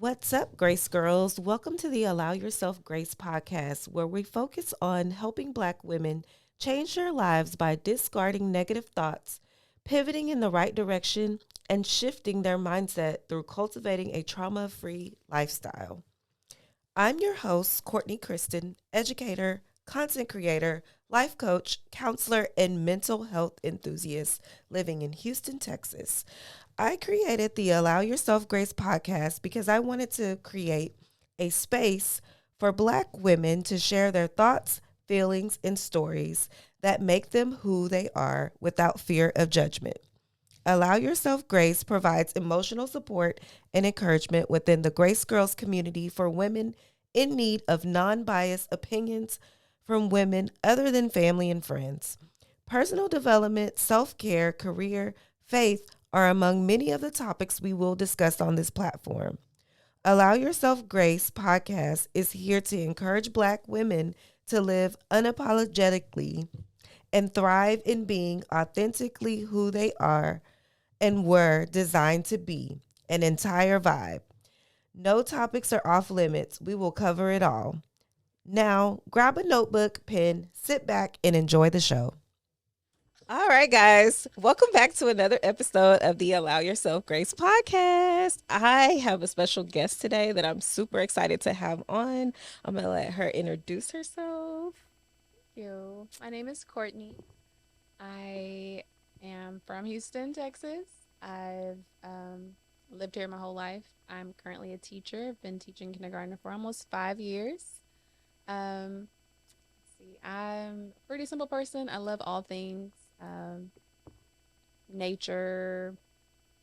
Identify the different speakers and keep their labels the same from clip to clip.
Speaker 1: What's up, Grace Girls? Welcome to the Allow Yourself Grace podcast, where we focus on helping Black women change their lives by discarding negative thoughts, pivoting in the right direction, and shifting their mindset through cultivating a trauma free lifestyle. I'm your host, Courtney Kristen, educator, content creator, life coach, counselor, and mental health enthusiast living in Houston, Texas. I created the Allow Yourself Grace podcast because I wanted to create a space for Black women to share their thoughts, feelings, and stories that make them who they are without fear of judgment. Allow Yourself Grace provides emotional support and encouragement within the Grace Girls community for women in need of non biased opinions from women other than family and friends. Personal development, self care, career, faith are among many of the topics we will discuss on this platform. Allow Yourself Grace podcast is here to encourage Black women to live unapologetically and thrive in being authentically who they are and were designed to be, an entire vibe. No topics are off limits. We will cover it all. Now, grab a notebook, pen, sit back, and enjoy the show. All right, guys. Welcome back to another episode of the Allow Yourself Grace podcast. I have a special guest today that I'm super excited to have on. I'm going to let her introduce herself.
Speaker 2: Thank you. My name is Courtney. I am from Houston, Texas. I've lived here my whole life. I'm currently a teacher. I've been teaching kindergarten for almost 5 years. Let's see. I'm a pretty simple person. I love all things nature,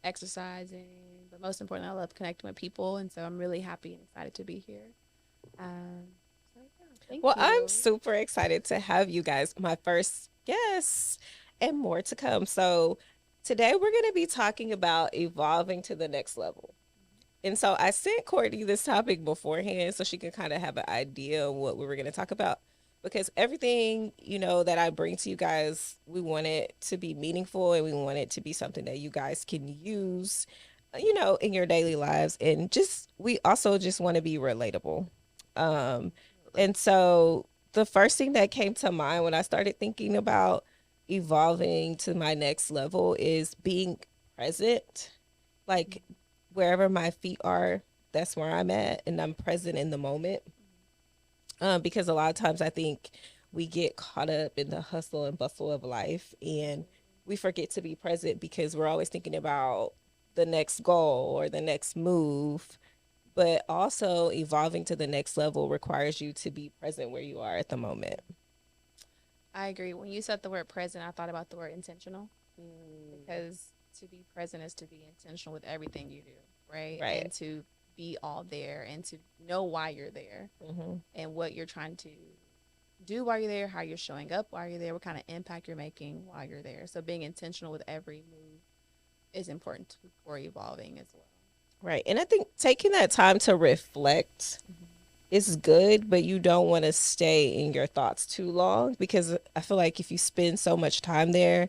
Speaker 2: exercising, but most importantly, I love connecting with people. And so I'm really happy and excited to be here. Thank
Speaker 1: Well,
Speaker 2: you.
Speaker 1: I'm super excited to have you guys, my first guests, and more to come. So, today we're going to be talking about evolving to the next level. And so, I sent Courtney this topic beforehand so she can kind of have an idea of what we were going to talk about. Because everything, that I bring to you guys, we want it to be meaningful and we want it to be something that you guys can use, in your daily lives. And we also just want to be relatable. Um, and so the first thing that came to mind when I started thinking about evolving to my next level is being present. Like wherever my feet are, that's where I'm at, and I'm present in the moment. Because a lot of times I think we get caught up in the hustle and bustle of life and we forget to be present because we're always thinking about the next goal or the next move. But also, evolving to the next level requires you to be present where you are at the moment.
Speaker 2: I agree. When you said the word present, I thought about the word intentional because to be present is to be intentional with everything you do, right?
Speaker 1: Right.
Speaker 2: And to be all there and to know why you're there and what you're trying to do while you're there, how you're showing up while you're there, what kind of impact you're making while you're there. So being intentional with every move is important for evolving as well.
Speaker 1: Right. And I think taking that time to reflect is good, but you don't want to stay in your thoughts too long because I feel like if you spend so much time there,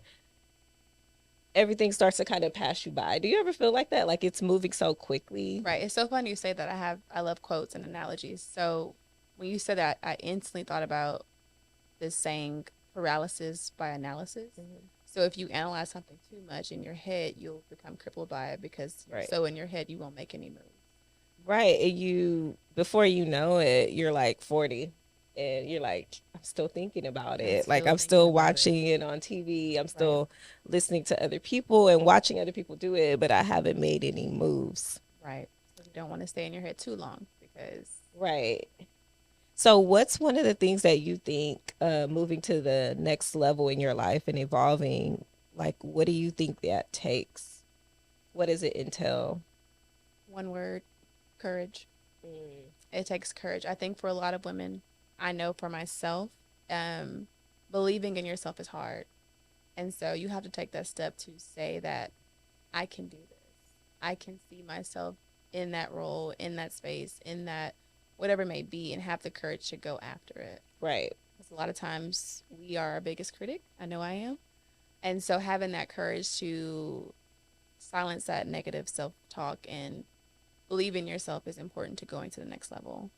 Speaker 1: everything starts to kind of pass you by. Do you ever feel like that? Like it's moving so quickly?
Speaker 2: Right. It's so funny you say that. I love quotes and analogies. So when you said that, I instantly thought about this saying paralysis by analysis. So if you analyze something too much in your head, you'll become crippled by it because you're so in your head you won't make any moves.
Speaker 1: Right. And before you know it, you're like 40 and you're like, I'm still thinking about it. Like I'm still watching it on TV. I'm still listening to other people and watching other people do it, but I haven't made any moves.
Speaker 2: Right. So you don't want to stay in your head too long because.
Speaker 1: Right. So what's one of the things that you think moving to the next level in your life and evolving, like what do you think that takes? What does it entail?
Speaker 2: One word, courage. It takes courage. I think for a lot of women, I know for myself, believing in yourself is hard. And so you have to take that step to say that I can do this. I can see myself in that role, in that space, in that whatever it may be, and have the courage to go after it.
Speaker 1: Right.
Speaker 2: Because a lot of times we are our biggest critic. I know I am. And so having that courage to silence that negative self-talk and believing in yourself is important to going to the next level.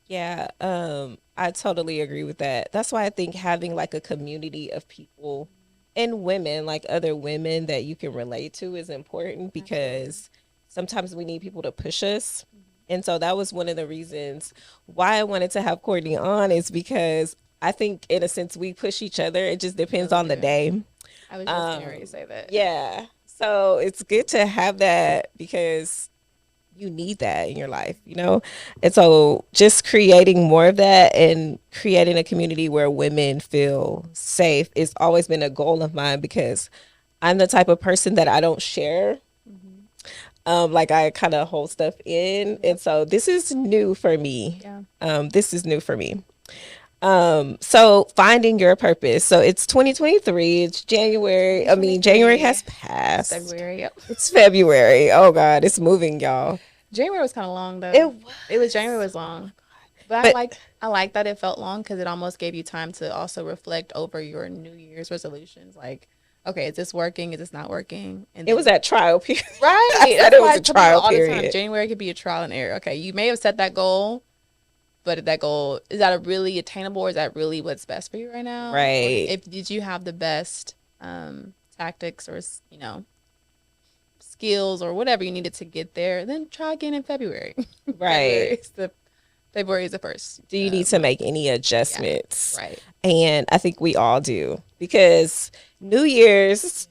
Speaker 1: Yeah, I totally agree with that. That's why I think having like a community of people and women, like other women that you can relate to is important
Speaker 2: Absolutely.
Speaker 1: because sometimes we need people to push us.
Speaker 2: Mm-hmm.
Speaker 1: And so that was one of the reasons why I wanted to have Courtney on is because I think in a sense we push each other. It just
Speaker 2: We
Speaker 1: depends
Speaker 2: really
Speaker 1: on the
Speaker 2: do.
Speaker 1: day.
Speaker 2: I was just getting ready to say that.
Speaker 1: Yeah. So it's good to have that because you need that in your life, you know? And so just creating more of that and creating a community where women feel safe is always been a goal of mine because I'm the type of person that I don't share.
Speaker 2: Mm-hmm.
Speaker 1: Like I kind of hold stuff in.
Speaker 2: Yep.
Speaker 1: And so this is new for me.
Speaker 2: Yeah.
Speaker 1: This is new for me. So finding your purpose. So it's 2023. It's January. I mean, January has
Speaker 2: 2023. It's
Speaker 1: passed.
Speaker 2: February. Yep.
Speaker 1: It's February. Oh God, it's moving, y'all.
Speaker 2: January was kind of long
Speaker 1: It
Speaker 2: though. It was January
Speaker 1: was.
Speaker 2: was long, but
Speaker 1: But
Speaker 2: I like that it felt long because it almost gave you time to also reflect over your New Year's resolutions. Like, okay, is this working? Is this not working? And
Speaker 1: it was
Speaker 2: then
Speaker 1: that trial period. I
Speaker 2: right,
Speaker 1: said
Speaker 2: that's
Speaker 1: it
Speaker 2: why
Speaker 1: was
Speaker 2: I
Speaker 1: a
Speaker 2: tell people
Speaker 1: trial
Speaker 2: all the time.
Speaker 1: period.
Speaker 2: January could be a trial and error. Okay, you may have set that goal, but that goal is that a really attainable, or is that really what's best for you right now? Or
Speaker 1: Right.
Speaker 2: if did you have the best tactics or skills or whatever you needed to get there, then try again in February.
Speaker 1: Right.
Speaker 2: February is the first
Speaker 1: Do you need to
Speaker 2: month.
Speaker 1: make any
Speaker 2: Yeah,
Speaker 1: adjustments?
Speaker 2: right.
Speaker 1: And I think we all do because New Year's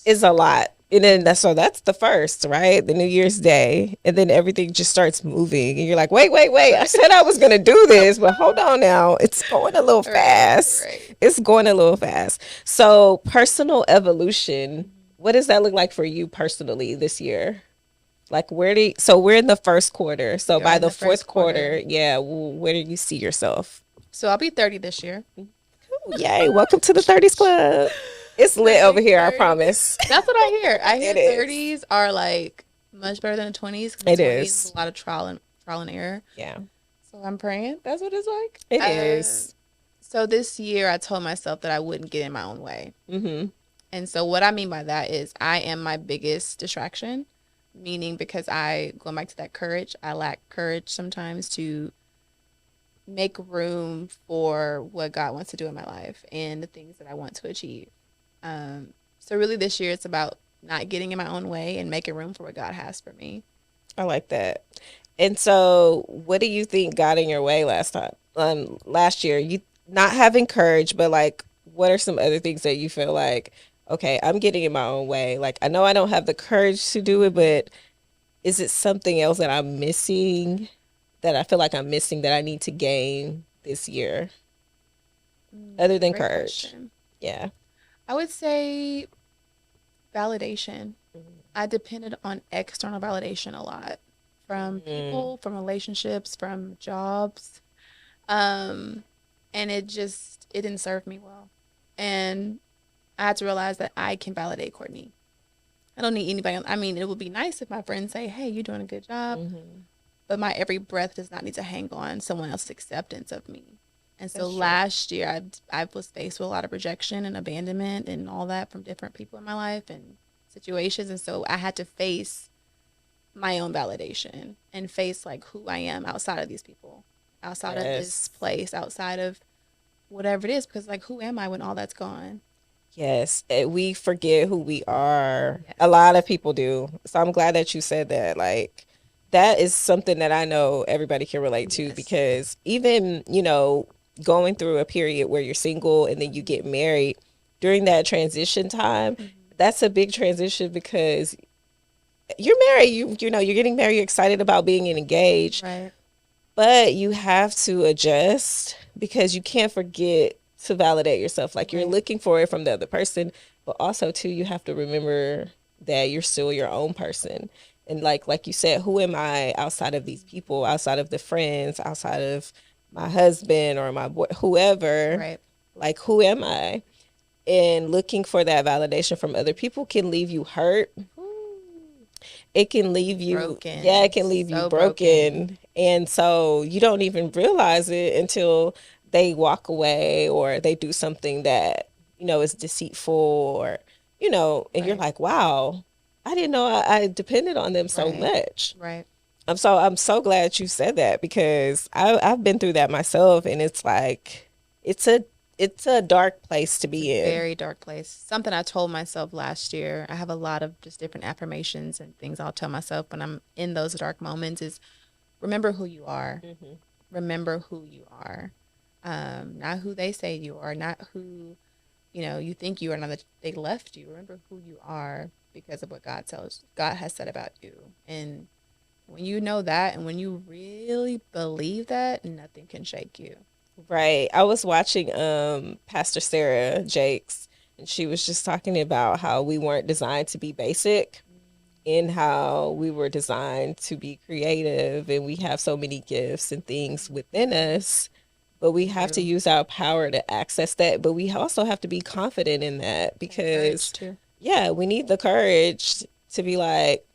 Speaker 1: is a lot. And then that's the first, right? The New Year's Day. And then everything just starts moving. And you're like, wait. I
Speaker 2: Right.
Speaker 1: said I was going to do this, but hold on now. It's going a little
Speaker 2: Right.
Speaker 1: fast.
Speaker 2: Right.
Speaker 1: It's going a little fast. So, personal evolution, what does that look like for you personally this year? Like, so we're in the first quarter. So,
Speaker 2: We are
Speaker 1: by
Speaker 2: in
Speaker 1: the
Speaker 2: the first
Speaker 1: fourth
Speaker 2: quarter.
Speaker 1: quarter, yeah, where do you see yourself?
Speaker 2: So I'll be 30 this year.
Speaker 1: Yay, welcome to the 30s club. It's
Speaker 2: The
Speaker 1: lit over
Speaker 2: big
Speaker 1: here, I
Speaker 2: 30.
Speaker 1: promise.
Speaker 2: That's what I hear. I hear
Speaker 1: It is.
Speaker 2: 30s are like much better than the 20s because the
Speaker 1: It
Speaker 2: 20s is
Speaker 1: is.
Speaker 2: a lot of trial and error.
Speaker 1: Yeah,
Speaker 2: So I'm praying. That's what it's like.
Speaker 1: it is.
Speaker 2: So this year I told myself that I wouldn't get in my own way.
Speaker 1: Mm-hmm.
Speaker 2: And so what I mean by that is I am my biggest distraction, meaning because going back to that courage, I lack courage sometimes to make room for what God wants to do in my life and the things that I want to achieve. So really this year it's about not getting in my own way and making room for what God has for me.
Speaker 1: I like that. And so, what do you think got in your way last year? You not having courage, but like, what are some other things that you feel like, okay, I'm getting in my own way? Like, I know I don't have the courage to do it, but is it something else that I'm missing that I feel like I'm missing that I need to gain this year other than
Speaker 2: Great
Speaker 1: courage?
Speaker 2: question.
Speaker 1: Yeah.
Speaker 2: I would say validation. I depended on external validation a lot from
Speaker 1: Mm,
Speaker 2: people, from relationships, from jobs. Um, and it didn't serve me well. And I had to realize that I can validate Courtney. I don't need anybody else. I mean, it would be nice if my friends say, "Hey, you're doing a good job,"
Speaker 1: mm-hmm.
Speaker 2: but my every breath does not need to hang on someone else's acceptance of me. And so
Speaker 1: That's true.
Speaker 2: last year, I was faced with a lot of rejection and abandonment and all that from different people in my life and situations. And so I had to face my own validation and face like who I am outside of these people, outside of this
Speaker 1: Yes.
Speaker 2: place, outside of whatever it is. Because like, who am I when all that's gone?
Speaker 1: Yes, we forget who we are.
Speaker 2: Yes.
Speaker 1: A lot of people do. So I'm glad that you said that. Like, that is something that I know everybody can relate to
Speaker 2: Yes.
Speaker 1: because even, going through a period where you're single and then you get married during that transition time,
Speaker 2: Mm-hmm.
Speaker 1: that's a big transition because you're married, you're getting married, you're excited about being engaged,
Speaker 2: Right.
Speaker 1: but you have to adjust because you can't forget to validate yourself. Like you're
Speaker 2: Right.
Speaker 1: looking for it from the other person, but also too you have to remember that you're still your own person. And like you said, who am I outside of these people, outside of the friends, outside of my husband or my boy, whoever?
Speaker 2: Right.
Speaker 1: Like who am I? And looking for that validation from other people can leave you hurt. It can leave you
Speaker 2: Broken.
Speaker 1: yeah, it can leave you
Speaker 2: So
Speaker 1: broken. And so you don't even realize it until they walk away or they do something that is deceitful or and you're
Speaker 2: Right.
Speaker 1: like, wow, I didn't know I depended on them so
Speaker 2: Right.
Speaker 1: much.
Speaker 2: Right.
Speaker 1: I'm so glad you said that because I've been through that myself, and it's like it's a it's a dark place to
Speaker 2: It's
Speaker 1: be
Speaker 2: a
Speaker 1: in.
Speaker 2: very dark place. Something I told myself last year. I have a lot of just different affirmations and things I'll tell myself when I'm in those dark moments is remember who you are.
Speaker 1: Hmm.
Speaker 2: Remember who you are. Not who they say you are, not who, you think you are, not that they left you. Remember who you are because of what God has said about you. And when you know that and when you really believe that, nothing can shake you.
Speaker 1: Right. I was watching Pastor Sarah Jakes, and she was just talking about how we weren't designed to be basic, and how we were designed to be creative, and we have so many gifts and things within us, but we
Speaker 2: We
Speaker 1: have to
Speaker 2: do.
Speaker 1: use our power to access that, but we also have to be confident in that
Speaker 2: And courage
Speaker 1: because
Speaker 2: too.
Speaker 1: yeah, we need the courage to be like,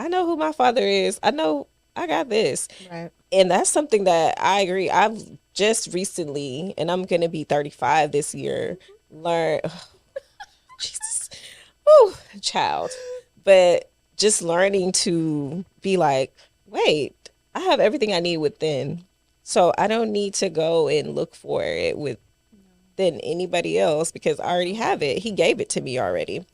Speaker 1: I know who my father is. I know I got this.
Speaker 2: Right.
Speaker 1: And that's something that I agree. I've just recently, and I'm going to be 35 this year, learned, Jesus, oh, child. But just learning to be like, wait, I have everything I need within. So I don't need to go and look for it within anybody else because I already have it. He gave it to me already.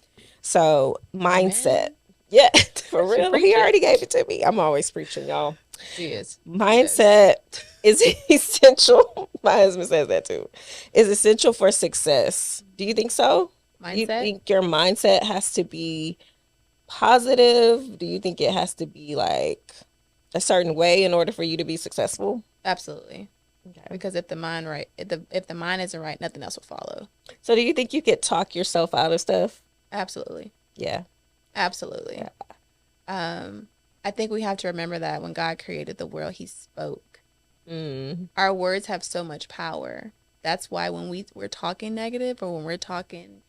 Speaker 1: So mindset.
Speaker 2: Amen.
Speaker 1: Yeah, for
Speaker 2: She
Speaker 1: real. He
Speaker 2: preaching.
Speaker 1: already gave it to me. I'm always preaching, y'all.
Speaker 2: She is. She does.
Speaker 1: Mindset is essential. My husband says that too. Is essential for success. Do you think so? Do you
Speaker 2: Mindset?
Speaker 1: think your mindset has to be positive? Do you think it has to be like a certain way in order for you to be successful?
Speaker 2: Absolutely.
Speaker 1: Okay.
Speaker 2: Because if the mind isn't right, nothing else will follow.
Speaker 1: So do you think you could talk yourself out of stuff?
Speaker 2: Absolutely.
Speaker 1: Yeah.
Speaker 2: Absolutely.
Speaker 1: Yeah.
Speaker 2: I think we have to remember that when God created the world, He spoke.
Speaker 1: Mm.
Speaker 2: Our words have so much power. That's why when we're talking negative or when we're talking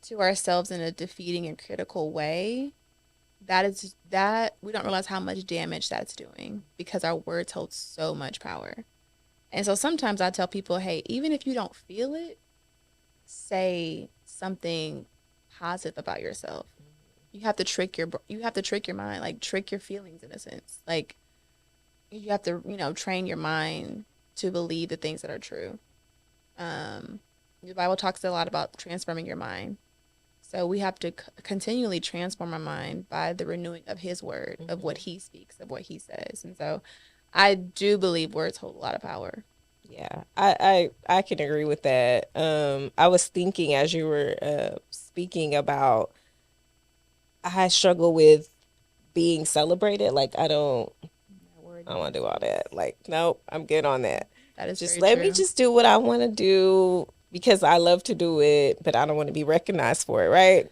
Speaker 2: to ourselves in a defeating and critical way, that we don't realize how much damage that's doing because our words hold so much power. And so sometimes I tell people, hey, even if you don't feel it, say something positive about yourself. You have to trick your mind, like trick your feelings in a sense. Like you have to, train your mind to believe the things that are true. Um, the Bible talks a lot about transforming your mind. So we have to continually transform our mind by the renewing of His word, of what
Speaker 1: Hmm.
Speaker 2: He speaks, of what He says. And so I do believe words hold a lot of power.
Speaker 1: Yeah, I can agree with that. I was thinking as you were speaking about, I struggle with being celebrated. Like
Speaker 2: That word
Speaker 1: I don't want to
Speaker 2: needs
Speaker 1: do all
Speaker 2: peace.
Speaker 1: that. Like nope, I'm good on that.
Speaker 2: That is
Speaker 1: Just
Speaker 2: very
Speaker 1: let me
Speaker 2: true.
Speaker 1: just do what I want to do because I love to do it, but I don't want to be recognized for it, right?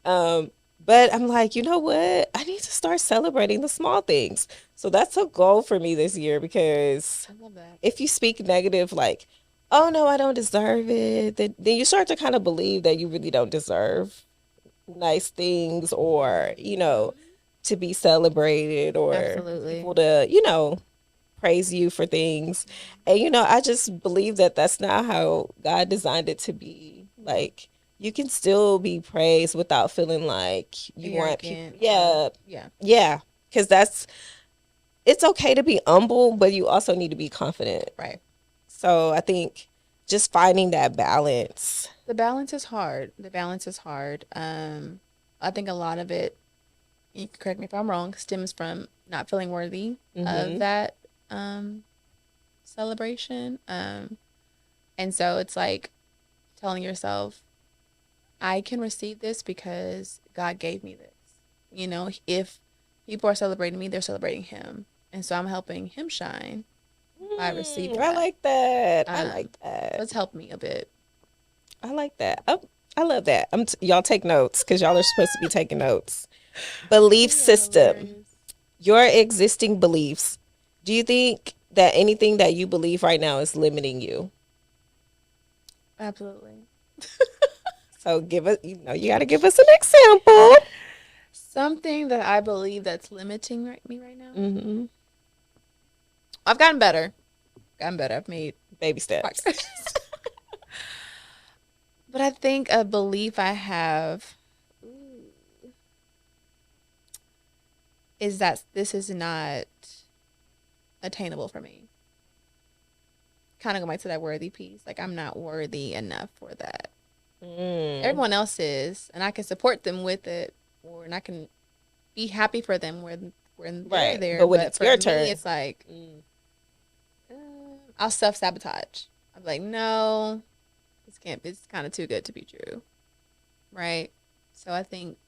Speaker 1: Um, but I'm like, you know what? I need to start celebrating the small things. So that's a goal for me this year because
Speaker 2: I love that.
Speaker 1: if you speak negative, like, oh no, I don't deserve it, then you start to kind of believe that you really don't deserve nice things or, to be celebrated or
Speaker 2: Absolutely.
Speaker 1: people to, praise you for things. And, I just believe that that's not how God designed it to be. Like, you can still be praised without feeling like you want people.
Speaker 2: Arrogant or
Speaker 1: Yeah.
Speaker 2: yeah,
Speaker 1: Yeah. Because it's okay to be humble, but you also need to be confident.
Speaker 2: right.
Speaker 1: So I think just finding that balance.
Speaker 2: The balance is hard. The balance is hard. I think a lot of it, you can correct me if I'm wrong, stems from not feeling worthy of
Speaker 1: Hmm.
Speaker 2: that celebration. And so it's like telling yourself, I can receive this because God gave me this. If people are celebrating me, they're celebrating Him. And so I'm helping Him shine by receiving
Speaker 1: I
Speaker 2: that.
Speaker 1: like that. I
Speaker 2: Um,
Speaker 1: like
Speaker 2: so
Speaker 1: that.
Speaker 2: it's helped me a bit.
Speaker 1: I like that. I love that. Y'all take notes because y'all are supposed to be taking notes. Belief
Speaker 2: You are
Speaker 1: system.
Speaker 2: hilarious.
Speaker 1: Your existing beliefs. Do you think that anything that you believe right now is limiting you?
Speaker 2: Absolutely.
Speaker 1: So give us, you got to give us an example.
Speaker 2: Something that I believe that's limiting me right now.
Speaker 1: Hmm.
Speaker 2: I've gotten better. Gotten better. I've made
Speaker 1: Baby steps.
Speaker 2: progress. But I think a belief I have. Ooh, is that this is not attainable for me. Kind of go back to that worthy piece. Like, I'm not worthy enough for that. Everyone else is, and I can support them with it, and I can be happy for them when they're there.
Speaker 1: But when
Speaker 2: But
Speaker 1: it's
Speaker 2: for
Speaker 1: your
Speaker 2: me,
Speaker 1: turn,
Speaker 2: it's like I'll self-sabotage. I'm like, no, this can't. It's kind of too good to be true, right? So I think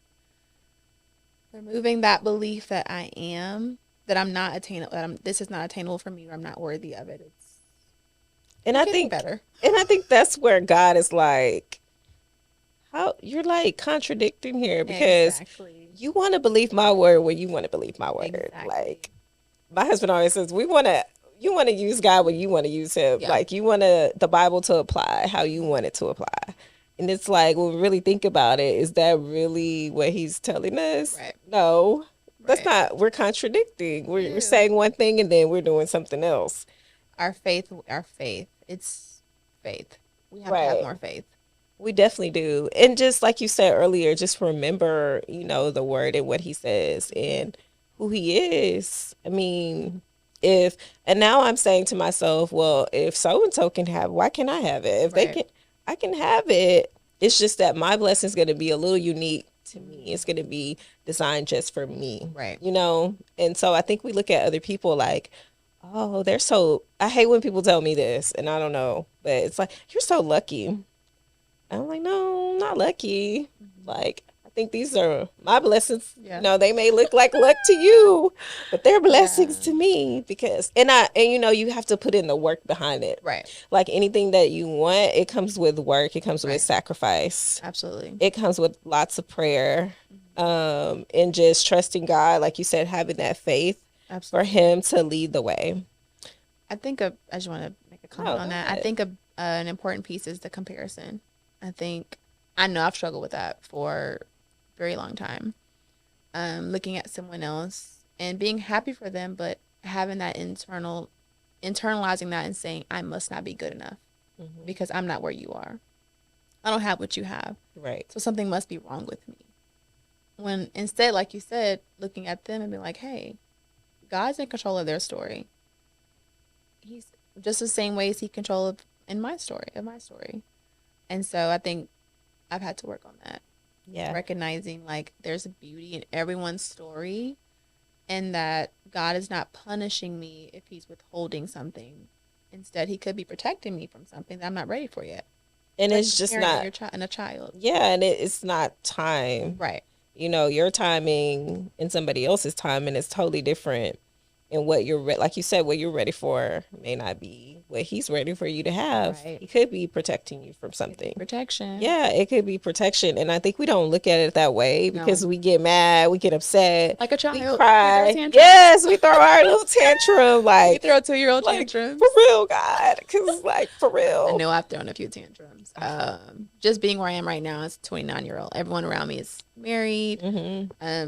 Speaker 2: removing that belief that I'm not attainable, this is not attainable for me, or I'm not worthy of it.
Speaker 1: I think
Speaker 2: better.
Speaker 1: And I think that's where God is like, how you're like contradicting here, because you want to believe my word when you want to believe my word.
Speaker 2: Exactly.
Speaker 1: Like, my husband always says, you want to use God when you want to use him.
Speaker 2: Yeah.
Speaker 1: Like, you want the Bible to apply how you want it to apply. And it's like, when we really think about it, is that really what he's telling us?
Speaker 2: Right.
Speaker 1: No, that's not. We're contradicting. We're saying one thing and then we're doing something else.
Speaker 2: Our faith, it's faith. We have to have more faith.
Speaker 1: We definitely do. And just like you said earlier, just remember, the word and what he says and who he is. I mean, and now I'm saying to myself, well, if so-and-so can have, why can't I have it? If they can, I can have it. It's just that my blessing is going to be a little unique to me. It's going to be designed just for me.
Speaker 2: Right.
Speaker 1: And so I think we look at other people like, oh, I hate when people tell me this, and I don't know, but it's like, you're so lucky. I'm like, no, I'm not lucky. Like, I think these are my blessings.
Speaker 2: Yeah.
Speaker 1: They may look like luck to you, but they're blessings to me, because you have to put in the work behind it.
Speaker 2: Right.
Speaker 1: Like, anything that you want, it comes with work. It comes with sacrifice.
Speaker 2: Absolutely.
Speaker 1: It comes with lots of prayer, and just trusting God, like you said, having that faith for him to lead the way.
Speaker 2: I think I just want to make a comment on that. I think an important piece is the comparison. I know I've struggled with that for a very long time. Looking at someone else and being happy for them, but having that internalizing that and saying, I must not be good enough because I'm not where you are. I don't have what you have.
Speaker 1: Right.
Speaker 2: So something must be wrong with me. When instead, like you said, looking at them and being like, hey, God's in control of their story. He's just the same way as he controls in my story. And so I think I've had to work on that.
Speaker 1: Yeah.
Speaker 2: Recognizing like there's a beauty in everyone's story, and that God is not punishing me if he's withholding something. Instead, he could be protecting me from something that I'm not ready for yet.
Speaker 1: And it's just not
Speaker 2: in a child.
Speaker 1: Yeah, and it's not time.
Speaker 2: Right.
Speaker 1: Your timing and somebody else's timing is totally different. And what like you said, what you're ready for may not be what he's ready for you to have. Right. He could be protecting you from something.
Speaker 2: Protection.
Speaker 1: Yeah, it could be protection. And I think we don't look at it that way, because we get mad, we get upset.
Speaker 2: Like a child.
Speaker 1: We cry. Yes, we throw our little tantrum. Like,
Speaker 2: we throw a 2-year-old tantrums.
Speaker 1: For real, God. Because, like, for real.
Speaker 2: I know I've thrown a few tantrums. Just being where I am right now as a 29-year-old. Everyone around me is married,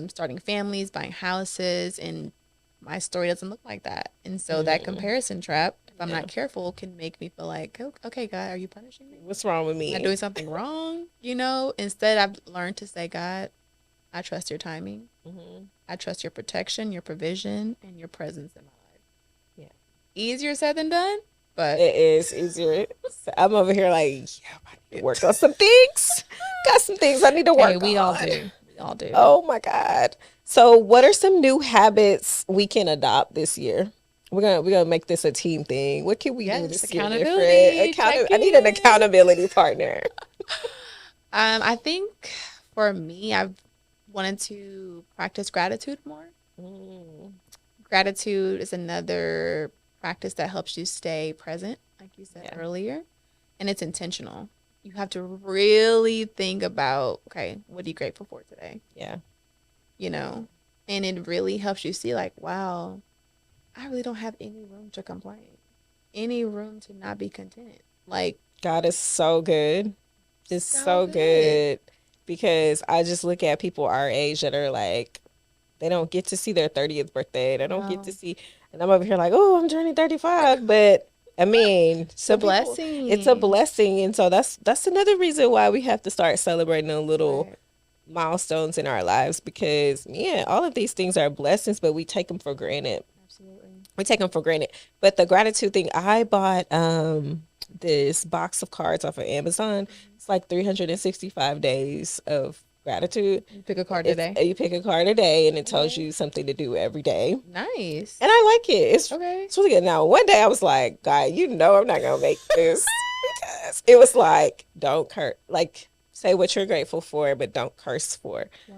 Speaker 2: starting families, buying houses, and my story doesn't look like that. And so that comparison trap, if I'm not careful, can make me feel like, okay, God, are you punishing me?
Speaker 1: What's wrong with me?
Speaker 2: Am I doing something wrong? Instead I've learned to say, God, I trust your timing. I trust your protection, your provision, and your presence in my life. Yeah. Easier said than done, but
Speaker 1: it is easier. I'm over here like, I need to work on some things. Got some things I need to work on.
Speaker 2: We all do. We all do.
Speaker 1: Oh my God. So what are some new habits we can adopt this year? We're gonna make this a team thing. What can we do this year? I need an accountability partner.
Speaker 2: I think for me, I've wanted to practice gratitude more. Gratitude is another practice that helps you stay present, like you said earlier, and it's intentional. You have to really think about, okay, what are you grateful for today?
Speaker 1: Yeah.
Speaker 2: And it really helps you see like, wow, I really don't have any room to complain, any room to not be content. Like,
Speaker 1: God is so good. It's so good, because I just look at people our age that are like, they don't get to see their 30th birthday. They don't get to see, and I'm over here like, oh, I'm turning 35, but I mean, it's a blessing. It's a blessing. And so that's another reason why we have to start celebrating a little milestones in our lives because, yeah, all of these things are blessings, but we take them for granted.
Speaker 2: Absolutely.
Speaker 1: We take them for granted. But the gratitude thing, I bought this box of cards off of Amazon. It's like 365 days of gratitude.
Speaker 2: You pick a card today.
Speaker 1: You pick a card a day, and it tells
Speaker 2: Okay.
Speaker 1: you something to do every day.
Speaker 2: Nice.
Speaker 1: And I like it.
Speaker 2: Okay.
Speaker 1: It's really good. Now, one day I was like, God, you know I'm not gonna make this because it was like, don't curse. Like, say what you're grateful for, but don't curse for.
Speaker 2: Wow.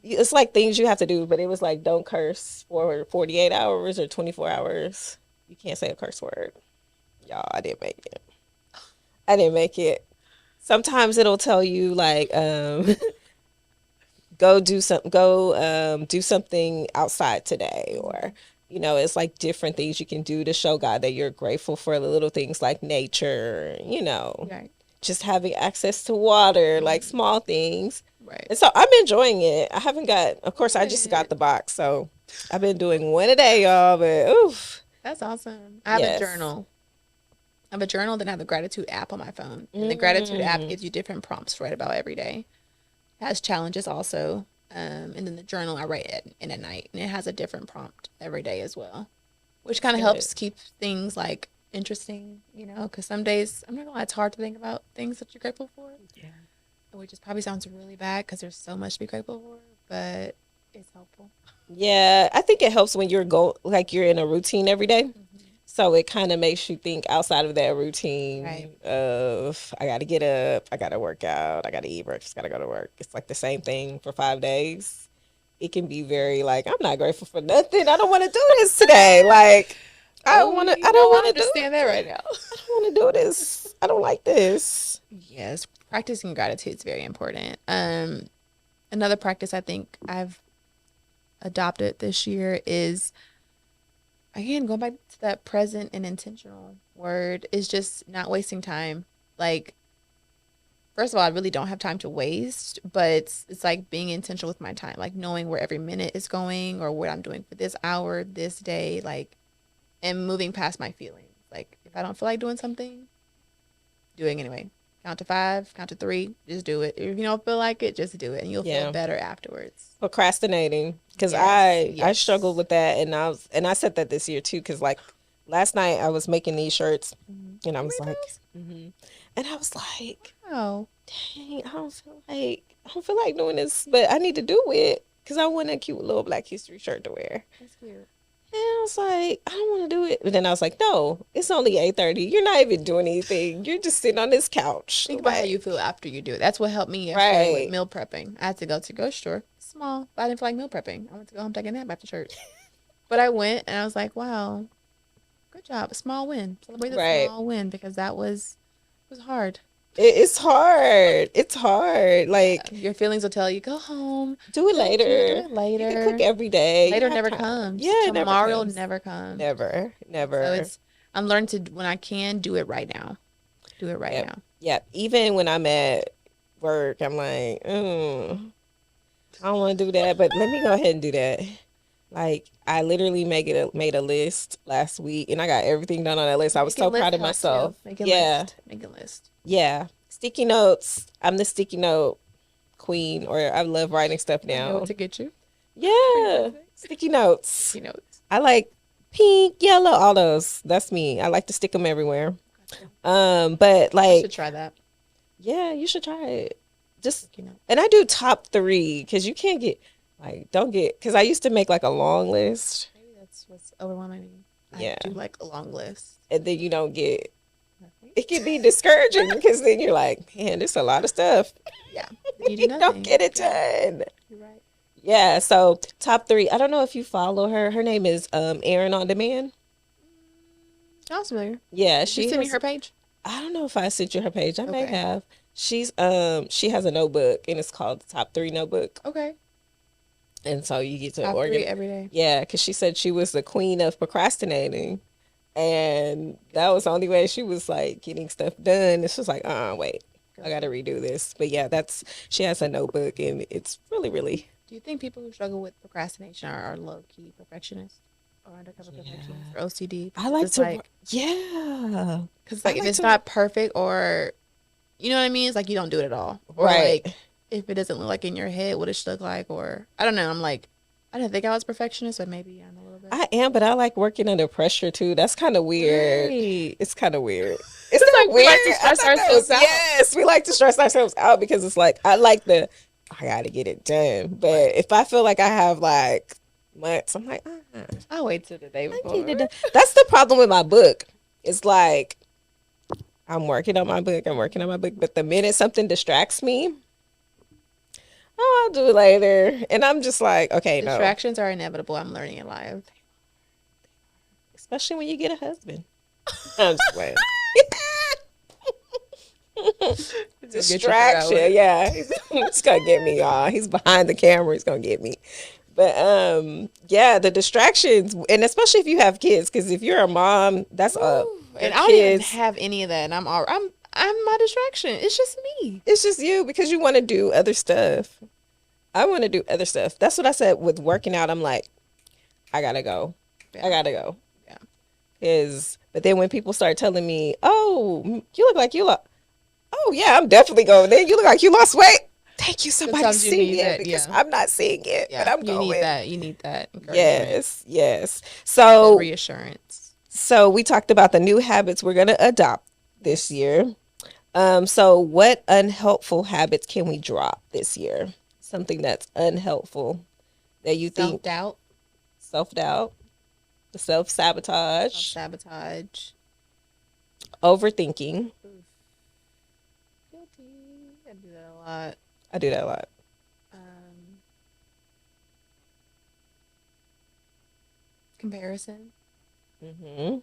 Speaker 1: It's like things you have to do, but it was like, don't curse for 48 hours or 24 hours. You can't say a curse word. Y'all, I didn't make it. I didn't make it. Sometimes it'll tell you like, go do something outside today, or it's like different things you can do to show God that you're grateful for the little things like nature,
Speaker 2: Right.
Speaker 1: just having access to water, like small things.
Speaker 2: Right.
Speaker 1: And so I'm enjoying it. I haven't got, of course, I just got the box, so I've been doing one a day, y'all. But oof,
Speaker 2: That's awesome. I have a journal. I have a journal, then I have the gratitude app on my phone. And the gratitude app gives you different prompts to write about every day. It has challenges also. And then the journal I write in at night, and it has a different prompt every day as well, which kind of helps keep things like interesting, because some days, I'm not gonna lie, it's hard to think about things that you're grateful for.
Speaker 1: Yeah.
Speaker 2: Which just probably sounds really bad because there's so much to be grateful for, but it's helpful.
Speaker 1: Yeah, I think it helps when you're in a routine every day. So it kind of makes you think outside of that routine of, I got to get up, I got to work out, I got to eat breakfast, got to go to work. It's like the same thing for 5 days. It can be very like, I'm not grateful for nothing. I don't want to do this today. Like, I don't want to
Speaker 2: understand that right now.
Speaker 1: I don't want to do this. I don't like this.
Speaker 2: Yes, practicing gratitude is very important. Another practice I think I've adopted this year is, again, going back to that present and intentional word, is just not wasting time. Like, first of all, I really don't have time to waste, but it's like being intentional with my time, like knowing where every minute is going or what I'm doing for this hour, this day, like, and moving past my feelings. Like, if I don't feel like doing something, doing anyway. Count to 5, count to 3, just do it. If you don't feel like it, just do it, and you'll feel better afterwards.
Speaker 1: Procrastinating, because I struggled with that, and I said that this year too, because like last night I was making these shirts, and I was like, and I was like,
Speaker 2: wow,
Speaker 1: dang, I don't feel like doing this, but I need to do it because I want a cute little Black History shirt to wear.
Speaker 2: That's cute.
Speaker 1: And I was like, I don't want to do it. But then I was like, no, it's only 8:30. You're not even doing anything. You're just sitting on this couch.
Speaker 2: Think about how you feel after you do it. That's what helped me yesterday with meal prepping. I had to go to the grocery store. Small, but I didn't feel like meal prepping. I went to go home, take a nap after church. But I went, and I was like, wow, good job. A small win. Celebrate the small win, because it was hard.
Speaker 1: It's hard. It's hard. Like,
Speaker 2: your feelings will tell you, go home.
Speaker 1: Do it later.
Speaker 2: Do it later.
Speaker 1: You can cook every day.
Speaker 2: Later never comes.
Speaker 1: Yeah,
Speaker 2: tomorrow never comes.
Speaker 1: Never.
Speaker 2: So I'm learning to, when I can, do it right now. Do it right now.
Speaker 1: Yeah. Even when I'm at work, I'm like, I don't want to do that, but let me go ahead and do that. Like, I literally made a list last week, and I got everything done on that list. I was so proud of myself.
Speaker 2: Make a list.
Speaker 1: Yeah. Sticky notes. I'm the sticky note queen, or I love writing stuff down.
Speaker 2: I know what to get you.
Speaker 1: Yeah. Sticky notes. I like pink, yellow, all those. That's me. I like to stick them everywhere. But like,
Speaker 2: you should try that.
Speaker 1: Yeah, you should try it. And I do top 3, because you can't get because I used to make like a long list.
Speaker 2: Maybe that's what's overwhelming me.
Speaker 1: Yeah.
Speaker 2: I do like a long list.
Speaker 1: And then you don't get, it can be discouraging, because then you're like, man, there's a lot of stuff.
Speaker 2: Yeah.
Speaker 1: You don't get it done.
Speaker 2: You're right.
Speaker 1: Yeah, so top 3. I don't know if you follow her. Her name is Erin on Demand.
Speaker 2: Sounds familiar.
Speaker 1: Yeah,
Speaker 2: she sent me her page.
Speaker 1: I don't know if I sent you her page. I may have. She's she has a notebook, and it's called the Top 3 Notebook.
Speaker 2: Okay.
Speaker 1: And so you get to
Speaker 2: Top 3 every day.
Speaker 1: Yeah, because she said she was the queen of procrastinating, and that was the only way she was like getting stuff done. It's just like, wait, I got to redo this. But yeah, she has a notebook, and it's really, really.
Speaker 2: Do you think people who struggle with procrastination are low-key perfectionists or undercover perfectionists or OCD?
Speaker 1: I like to, yeah.
Speaker 2: Because like, if it's not perfect, or, you know what I mean? It's like you don't do it at all. Or like, if it doesn't look like in your head what it should look like, or I don't know. I'm like, I didn't think I was a perfectionist, but maybe I'm a little bit.
Speaker 1: I am, but I like working under pressure too. That's kind of weird.
Speaker 2: Right.
Speaker 1: It's kind of weird. It's
Speaker 2: It's
Speaker 1: not
Speaker 2: like we
Speaker 1: weird.
Speaker 2: like to
Speaker 1: I
Speaker 2: stress
Speaker 1: thought that was,
Speaker 2: ourselves out.
Speaker 1: yes, we like to stress ourselves out because it's like, I like I gotta get it done. But
Speaker 2: Right.
Speaker 1: if I feel like I have like months, I'm like,
Speaker 2: I'll wait till the day
Speaker 1: I
Speaker 2: before.
Speaker 1: get it done. That's the problem with my book. It's like, I'm working on my book, but the minute something distracts me, oh, I'll do it later. And I'm just like, okay, no.
Speaker 2: Distractions are inevitable. I'm learning in life.
Speaker 1: Especially when you get a husband. I'm just playing. Distraction, yeah. He's gonna get me, y'all. He's behind the camera. He's gonna get me. But yeah, the distractions, and especially if you have kids, because if you're a mom, that's up.
Speaker 2: And I don't even have any of that. And I'm my distraction. It's just me.
Speaker 1: It's just you because you want to do other stuff. I want to do other stuff. That's what I said with working out. I'm like, I gotta go.
Speaker 2: Yeah.
Speaker 1: I gotta go.
Speaker 2: Yeah.
Speaker 1: But then when people start telling me, "Oh, you look like you lost," oh yeah, I'm definitely going. Then you look like you lost weight. Thank you, somebody seeing it because I'm not seeing it, but I'm going.
Speaker 2: You need that.
Speaker 1: Yes. So
Speaker 2: that reassurance.
Speaker 1: So we talked about the new habits we're gonna adopt this year. So what unhelpful habits can we drop this year? Something that's unhelpful that you think. Self-doubt. The self-sabotage. Overthinking.
Speaker 2: Guilty. I do that a lot. Comparison.
Speaker 1: Mm-hmm.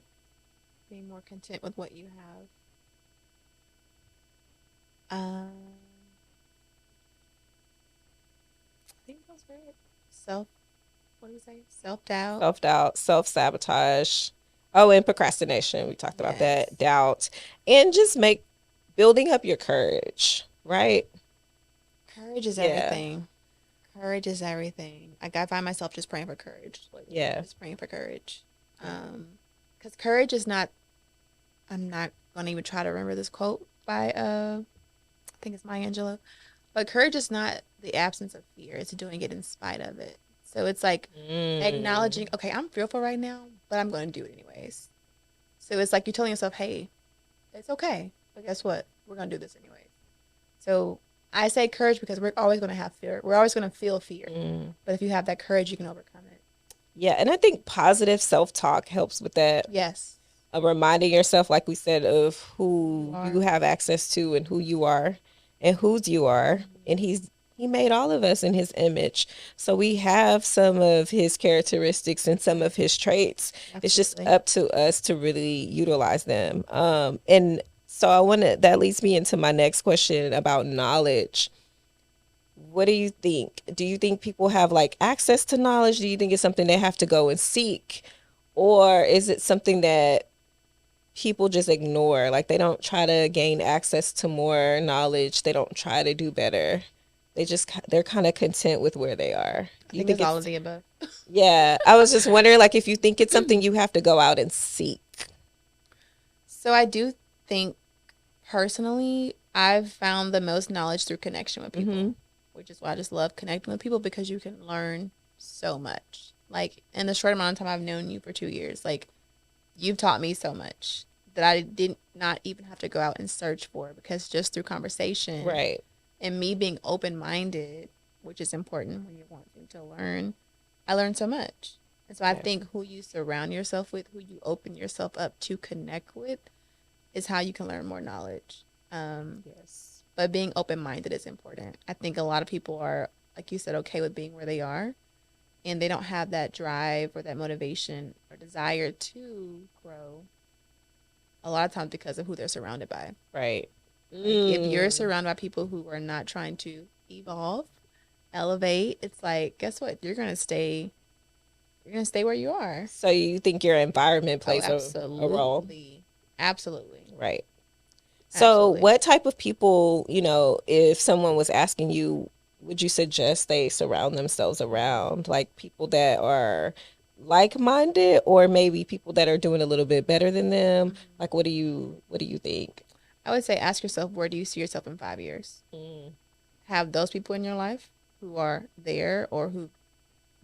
Speaker 2: Being more content with what you have. I think that's right. What do you say? Self-doubt.
Speaker 1: Self-sabotage. Oh, and procrastination. We talked about that. Doubt. And just building up your courage, right?
Speaker 2: Courage is everything. Courage is everything. Like, I find myself just praying for courage. Just praying for courage. Because courage is not, I'm not going to even try to remember this quote by, I think it's Maya Angelou. But courage is not the absence of fear. It's doing it in spite of it. So it's like acknowledging, okay, I'm fearful right now, but I'm going to do it anyways. So it's like you're telling yourself, hey, it's okay. But guess what? We're going to do this anyways. So I say courage because we're always going to have fear. We're always going to feel fear. But if you have that courage, you can overcome it.
Speaker 1: Yeah, and I think positive self-talk helps with that.
Speaker 2: Yes.
Speaker 1: Reminding yourself, like we said, of who you have access to and who you are and whose you are. And he made all of us in his image. So we have some of his characteristics and some of his traits. Absolutely. It's just up to us to really utilize them. And so that leads me into my next question about knowledge. What do you think? Do you think people have like access to knowledge? Do you think it's something they have to go and seek? Or is it something that people just ignore? Like they don't try to gain access to more knowledge. They don't try to do better. They're kind of content with where they are.
Speaker 2: I think it's all of the above.
Speaker 1: Yeah. I was just wondering, like, if you think it's something you have to go out and seek.
Speaker 2: So I do think personally, I've found the most knowledge through connection with people, which is why I just love connecting with people because you can learn so much. Like in the short amount of time I've known you for 2 years, like you've taught me so much that I did not even have to go out and search for because just through conversation.
Speaker 1: Right.
Speaker 2: And me being open-minded, which is important when you're wanting to learn, I learned so much. And so I think who you surround yourself with, who you open yourself up to connect with, is how you can learn more knowledge. Yes. But being open-minded is important. I think a lot of people are, like you said, okay with being where they are, and they don't have that drive or that motivation or desire to grow a lot of times because of who they're surrounded by.
Speaker 1: Right.
Speaker 2: Like if you're surrounded by people who are not trying to evolve, elevate, it's like, guess what? You're gonna stay where you are.
Speaker 1: So you think your environment plays a role?
Speaker 2: Absolutely.
Speaker 1: Right. So what type of people, if someone was asking you, would you suggest they surround themselves around? Like people that are like-minded or maybe people that are doing a little bit better than them? Like what do you think?
Speaker 2: I would say ask yourself, where do you see yourself in 5 years? have those people in your life who are there or who've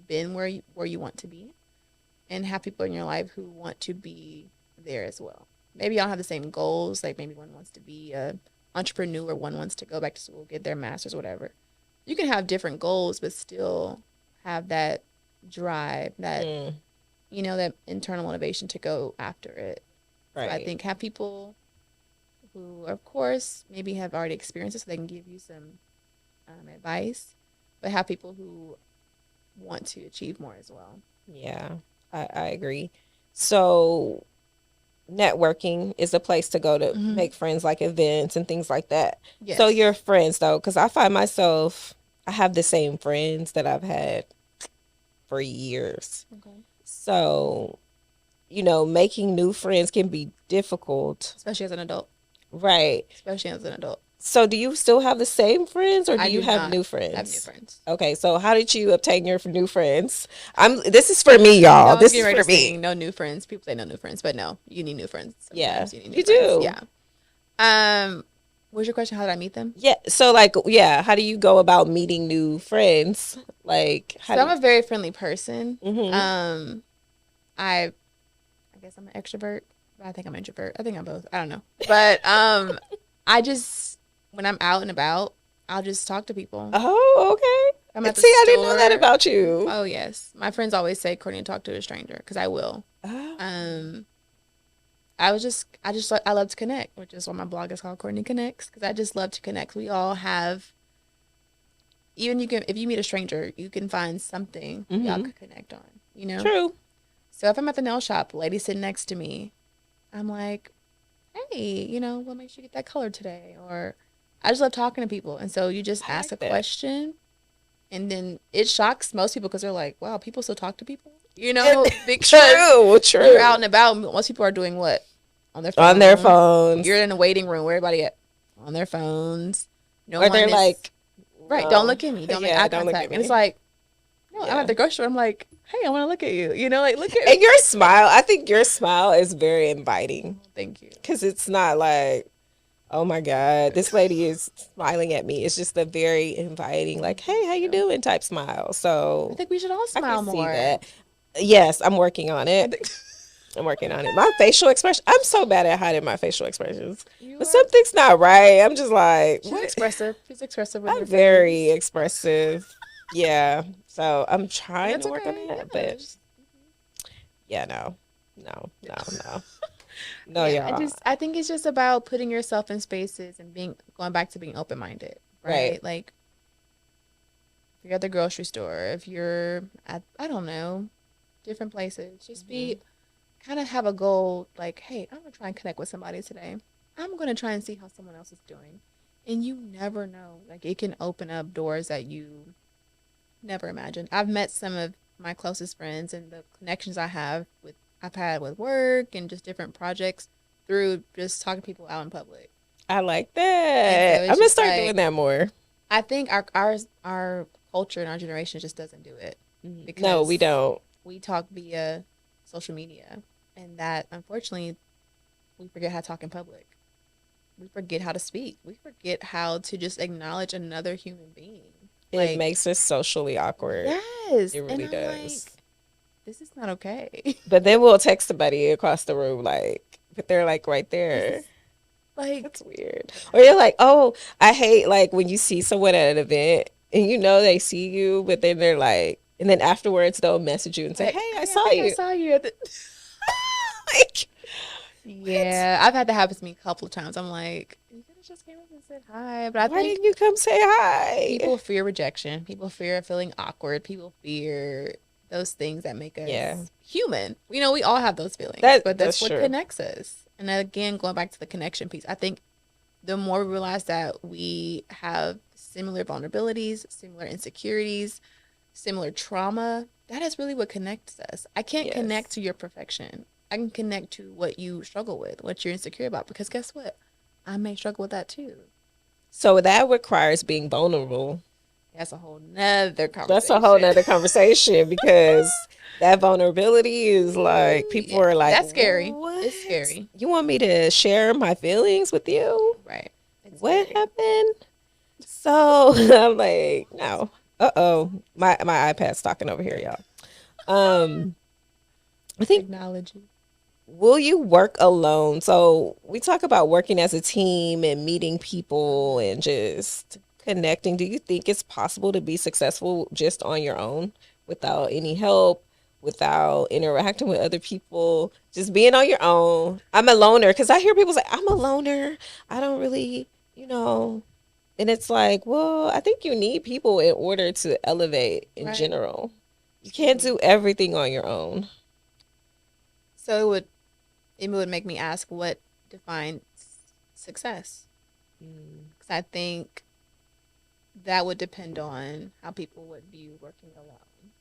Speaker 2: been where you want to be, and have people in your life who want to be there as well. Maybe y'all have the same goals. Like maybe one wants to be a entrepreneur, one wants to go back to school, get their master's, whatever. You can have different goals, but still have that drive, that that internal motivation to go after it. Right. So I think have people who, of course, maybe have already experienced it, so they can give you some advice, but have people who want to achieve more as well.
Speaker 1: Yeah, I agree. So networking is a place to go to make friends, like events and things like that. Yes. So your friends, though, because I find myself, I have the same friends that I've had for years. Okay. So, making new friends can be difficult.
Speaker 2: Especially as an adult.
Speaker 1: Right.
Speaker 2: Especially as an adult.
Speaker 1: So do you still have the same friends, or do you have new friends?
Speaker 2: I have new friends.
Speaker 1: Okay, so how did you obtain your new friends? This is for me, y'all. This is for me.
Speaker 2: No new friends. People say no new friends, but no, you need new friends.
Speaker 1: Sometimes you do.
Speaker 2: Yeah. What's your question? How did I meet them?
Speaker 1: Yeah. So how do you go about meeting new friends?
Speaker 2: I'm a very friendly person. Mm-hmm. I guess I'm an extrovert. I think I'm an introvert. I think I'm both. I don't know. But I just, when I'm out and about, I'll just talk to people.
Speaker 1: Oh, okay. I didn't know that about you.
Speaker 2: Oh, yes. My friends always say, Courtney, talk to a stranger, because I will. Oh. I love to connect, which is why my blog is called Courtney Connects, because I just love to connect. We all have, if you meet a stranger, you can find something y'all could connect on,
Speaker 1: True.
Speaker 2: So if I'm at the nail shop, a lady sitting next to me, I'm like, hey, what makes you get that color today? Or I just love talking to people. And so you just ask a question, and then it shocks most people because they're like, wow, people still talk to people? True. You're out and about. Most people are doing what? On their phones. You're in a waiting room. Where everybody at? On their phones.
Speaker 1: No, or they're like,
Speaker 2: right, don't look at me. Don't make eye contact. And it's like, no, I'm at the grocery store. I'm like, hey, I want to look at you. Look at me.
Speaker 1: And your smile, I think your smile is very inviting.
Speaker 2: Thank you.
Speaker 1: Because it's not like, oh my God, this lady is smiling at me. It's just a very inviting, like, hey, how you doing type smile. So
Speaker 2: I think we should all smile more.
Speaker 1: See that. Yes, I'm working on it. I'm working on it. My facial expression, I'm so bad at hiding my facial expressions. But something's not right. I'm just like,
Speaker 2: She's expressive. She's expressive with
Speaker 1: I'm very expressive. Yeah. So I'm trying to work on that. But yeah, no, y'all.
Speaker 2: I think it's just about putting yourself in spaces and going back to being open-minded, right? Like, if you're at the grocery store, if you're at, I don't know, different places, just kind of have a goal, like, hey, I'm going to try and connect with somebody today. I'm going to try and see how someone else is doing. And you never know. Like, it can open up doors that you never imagined. I've met some of my closest friends, and the connections I've had with work and just different projects through just talking to people out in public.
Speaker 1: I like that. So I'm going to start doing that more.
Speaker 2: I think our culture and our generation just doesn't do it.
Speaker 1: Because no, we don't.
Speaker 2: We talk via social media, and that, unfortunately, we forget how to talk in public. We forget how to speak. We forget how to just acknowledge another human being.
Speaker 1: It makes us socially awkward.
Speaker 2: Yes.
Speaker 1: It really does.
Speaker 2: Like, this is not okay.
Speaker 1: But then we'll text somebody across the room, but they're right there. That's weird. Or you're like, oh, I hate when you see someone at an event and they see you, but then they're like, and then afterwards they'll message you and say, hey, I saw you.
Speaker 2: I saw you. Yeah, I've had that happen to me a couple of times. I'm like, you could have just came up and said hi. But
Speaker 1: why didn't you come say hi?
Speaker 2: People fear rejection. People fear feeling awkward. People fear those things that make us human. We all have those feelings. But that's what connects us. And again, going back to the connection piece, I think the more we realize that we have similar vulnerabilities, similar insecurities, similar trauma, that is really what connects us. I can't connect to your perfection. I can connect to what you struggle with, what you're insecure about, because guess what? I may struggle with that too.
Speaker 1: So that requires being vulnerable.
Speaker 2: That's a whole nother conversation.
Speaker 1: That's a whole nother conversation, because that vulnerability is people are like,
Speaker 2: that's scary.
Speaker 1: What?
Speaker 2: It's scary.
Speaker 1: You want me to share my feelings with you?
Speaker 2: Right.
Speaker 1: What happened? So I'm like, no. Uh-oh. My iPad's talking over here, y'all. Um, I think,
Speaker 2: Technology.
Speaker 1: will you work alone? So we talk about working as a team and meeting people and just connecting. Do you think it's possible to be successful just on your own without any help, without interacting with other people, just being on your own? I'm a loner because I hear people say, I'm a loner. I don't really, you know, and it's like, well, I think you need people in order to elevate in
Speaker 2: Right.
Speaker 1: general. You
Speaker 2: Excuse
Speaker 1: can't
Speaker 2: me.
Speaker 1: do everything on your own.
Speaker 2: So it would make me ask what defines success. Because I think that would depend on how people would view working alone.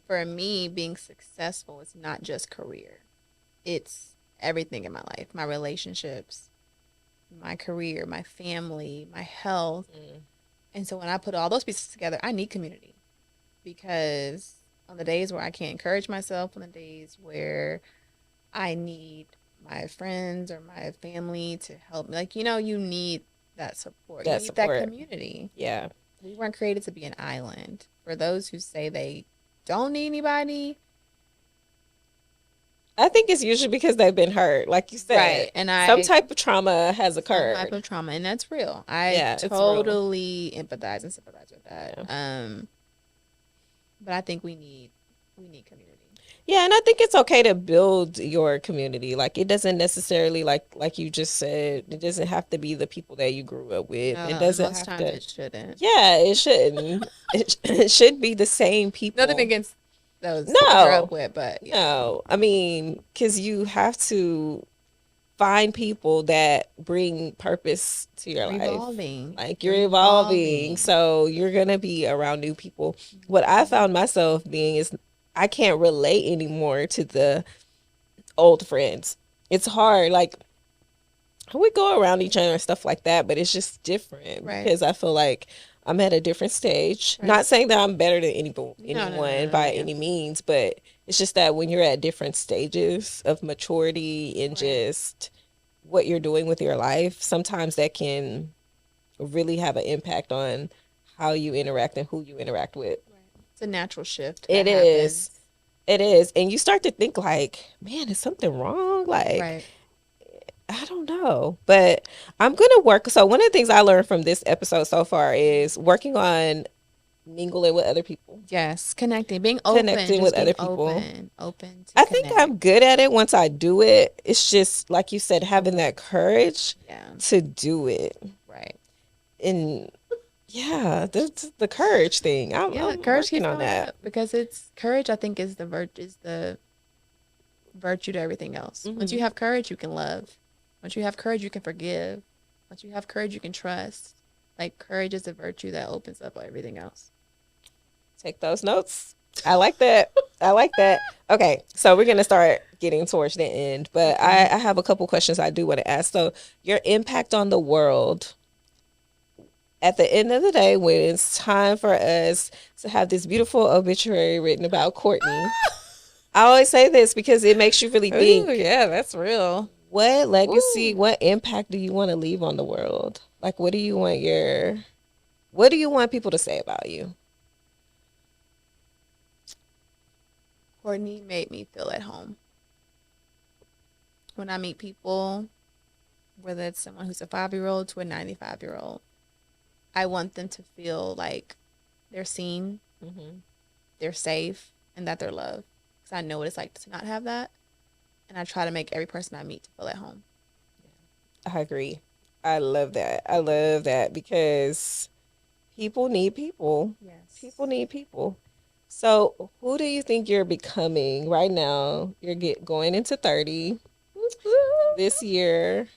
Speaker 2: For me, being successful is not just career. It's everything in my life, my relationships, my career, my family, my health. And so when I put all those pieces together, I need community because on the days where I can't encourage myself, on the days where I need my friends or my family to help me, like, you need that support. You
Speaker 1: That
Speaker 2: need that
Speaker 1: support.
Speaker 2: community.
Speaker 1: Yeah.
Speaker 2: We weren't created to be an island. For those who say they don't need anybody,
Speaker 1: I think it's usually because they've been hurt. Like you said,
Speaker 2: right. And
Speaker 1: some
Speaker 2: I
Speaker 1: type of trauma has
Speaker 2: some type
Speaker 1: occurred.
Speaker 2: of trauma, and that's real. I
Speaker 1: Yeah, it's real.
Speaker 2: totally empathize and sympathize with that.
Speaker 1: Yeah.
Speaker 2: But I think we need community.
Speaker 1: Yeah, and I think it's okay to build your community. Like it doesn't necessarily like you just said, it doesn't have to be the people that you grew up with.
Speaker 2: No,
Speaker 1: It
Speaker 2: and
Speaker 1: doesn't
Speaker 2: most
Speaker 1: have
Speaker 2: times
Speaker 1: to.
Speaker 2: it shouldn't.
Speaker 1: Yeah, it shouldn't. It should be the same
Speaker 2: Nothing
Speaker 1: people.
Speaker 2: against those you grew up
Speaker 1: No.
Speaker 2: with, but yeah.
Speaker 1: No. I mean, cuz you have to find people that bring purpose to your
Speaker 2: You're
Speaker 1: life.
Speaker 2: evolving.
Speaker 1: Like you're
Speaker 2: You're
Speaker 1: evolving,
Speaker 2: evolving.
Speaker 1: so you're gonna be around new people. What I found myself being is I can't relate anymore to the old friends. It's hard. Like we go around each other and stuff like that, but it's just different
Speaker 2: Right.
Speaker 1: because I feel like I'm at a different stage.
Speaker 2: Right.
Speaker 1: Not saying that I'm better than
Speaker 2: No, no, no,
Speaker 1: anyone
Speaker 2: no, no,
Speaker 1: by
Speaker 2: yeah.
Speaker 1: any means, but it's just that when you're at different stages of maturity and
Speaker 2: Right.
Speaker 1: just what you're doing with your life, sometimes that can really have an impact on how you interact and who you interact with.
Speaker 2: Right. It's a natural shift that
Speaker 1: It is.
Speaker 2: happens.
Speaker 1: It is. And you start to think like, man, is something wrong? Like,
Speaker 2: Right.
Speaker 1: I don't know. But I'm going to work. So one of the things I learned from this episode so far is working on mingling with other people,
Speaker 2: Yes. Connecting. Being open.
Speaker 1: connecting with
Speaker 2: Just being
Speaker 1: other people.
Speaker 2: open. Open to
Speaker 1: I think
Speaker 2: connect.
Speaker 1: I'm good at it once I do it. It's just like you said, having that courage
Speaker 2: Yeah.
Speaker 1: to do it.
Speaker 2: Right.
Speaker 1: And yeah, that's the courage thing.
Speaker 2: Yeah.
Speaker 1: I'm
Speaker 2: Courage
Speaker 1: working
Speaker 2: keeps
Speaker 1: on
Speaker 2: going
Speaker 1: that.
Speaker 2: up because it's courage. I think is the virtue to everything else. Once you
Speaker 1: Hmm.
Speaker 2: have courage, you can love. Once you have courage, you can forgive. Once you have courage, you can trust. Like courage is a virtue that opens up everything else.
Speaker 1: Take those notes. I like that. I like that. Okay, so we're gonna start getting towards the end, but I have a couple questions I do want to ask. So, your impact on the world. At the end of the day, when it's time for us to have this beautiful obituary written about Courtney, I always say this because it makes you really
Speaker 2: Ooh,
Speaker 1: think:
Speaker 2: yeah, that's real.
Speaker 1: what legacy,
Speaker 2: Ooh.
Speaker 1: what impact do you want to leave on the world? Like, what do you want people to say about you?
Speaker 2: Courtney made me feel at home. When I meet people, whether it's someone who's a 5-year-old to a 95-year-old, I want them to feel like they're seen,
Speaker 1: Hmm.
Speaker 2: they're safe, and that they're loved. Because I know what it's like to not have that. And I try to make every person I meet to feel at home.
Speaker 1: I agree. I love that. I love that because people need people.
Speaker 2: Yes.
Speaker 1: People need people. So, who do you think you're becoming right now? You're going into 30 this year.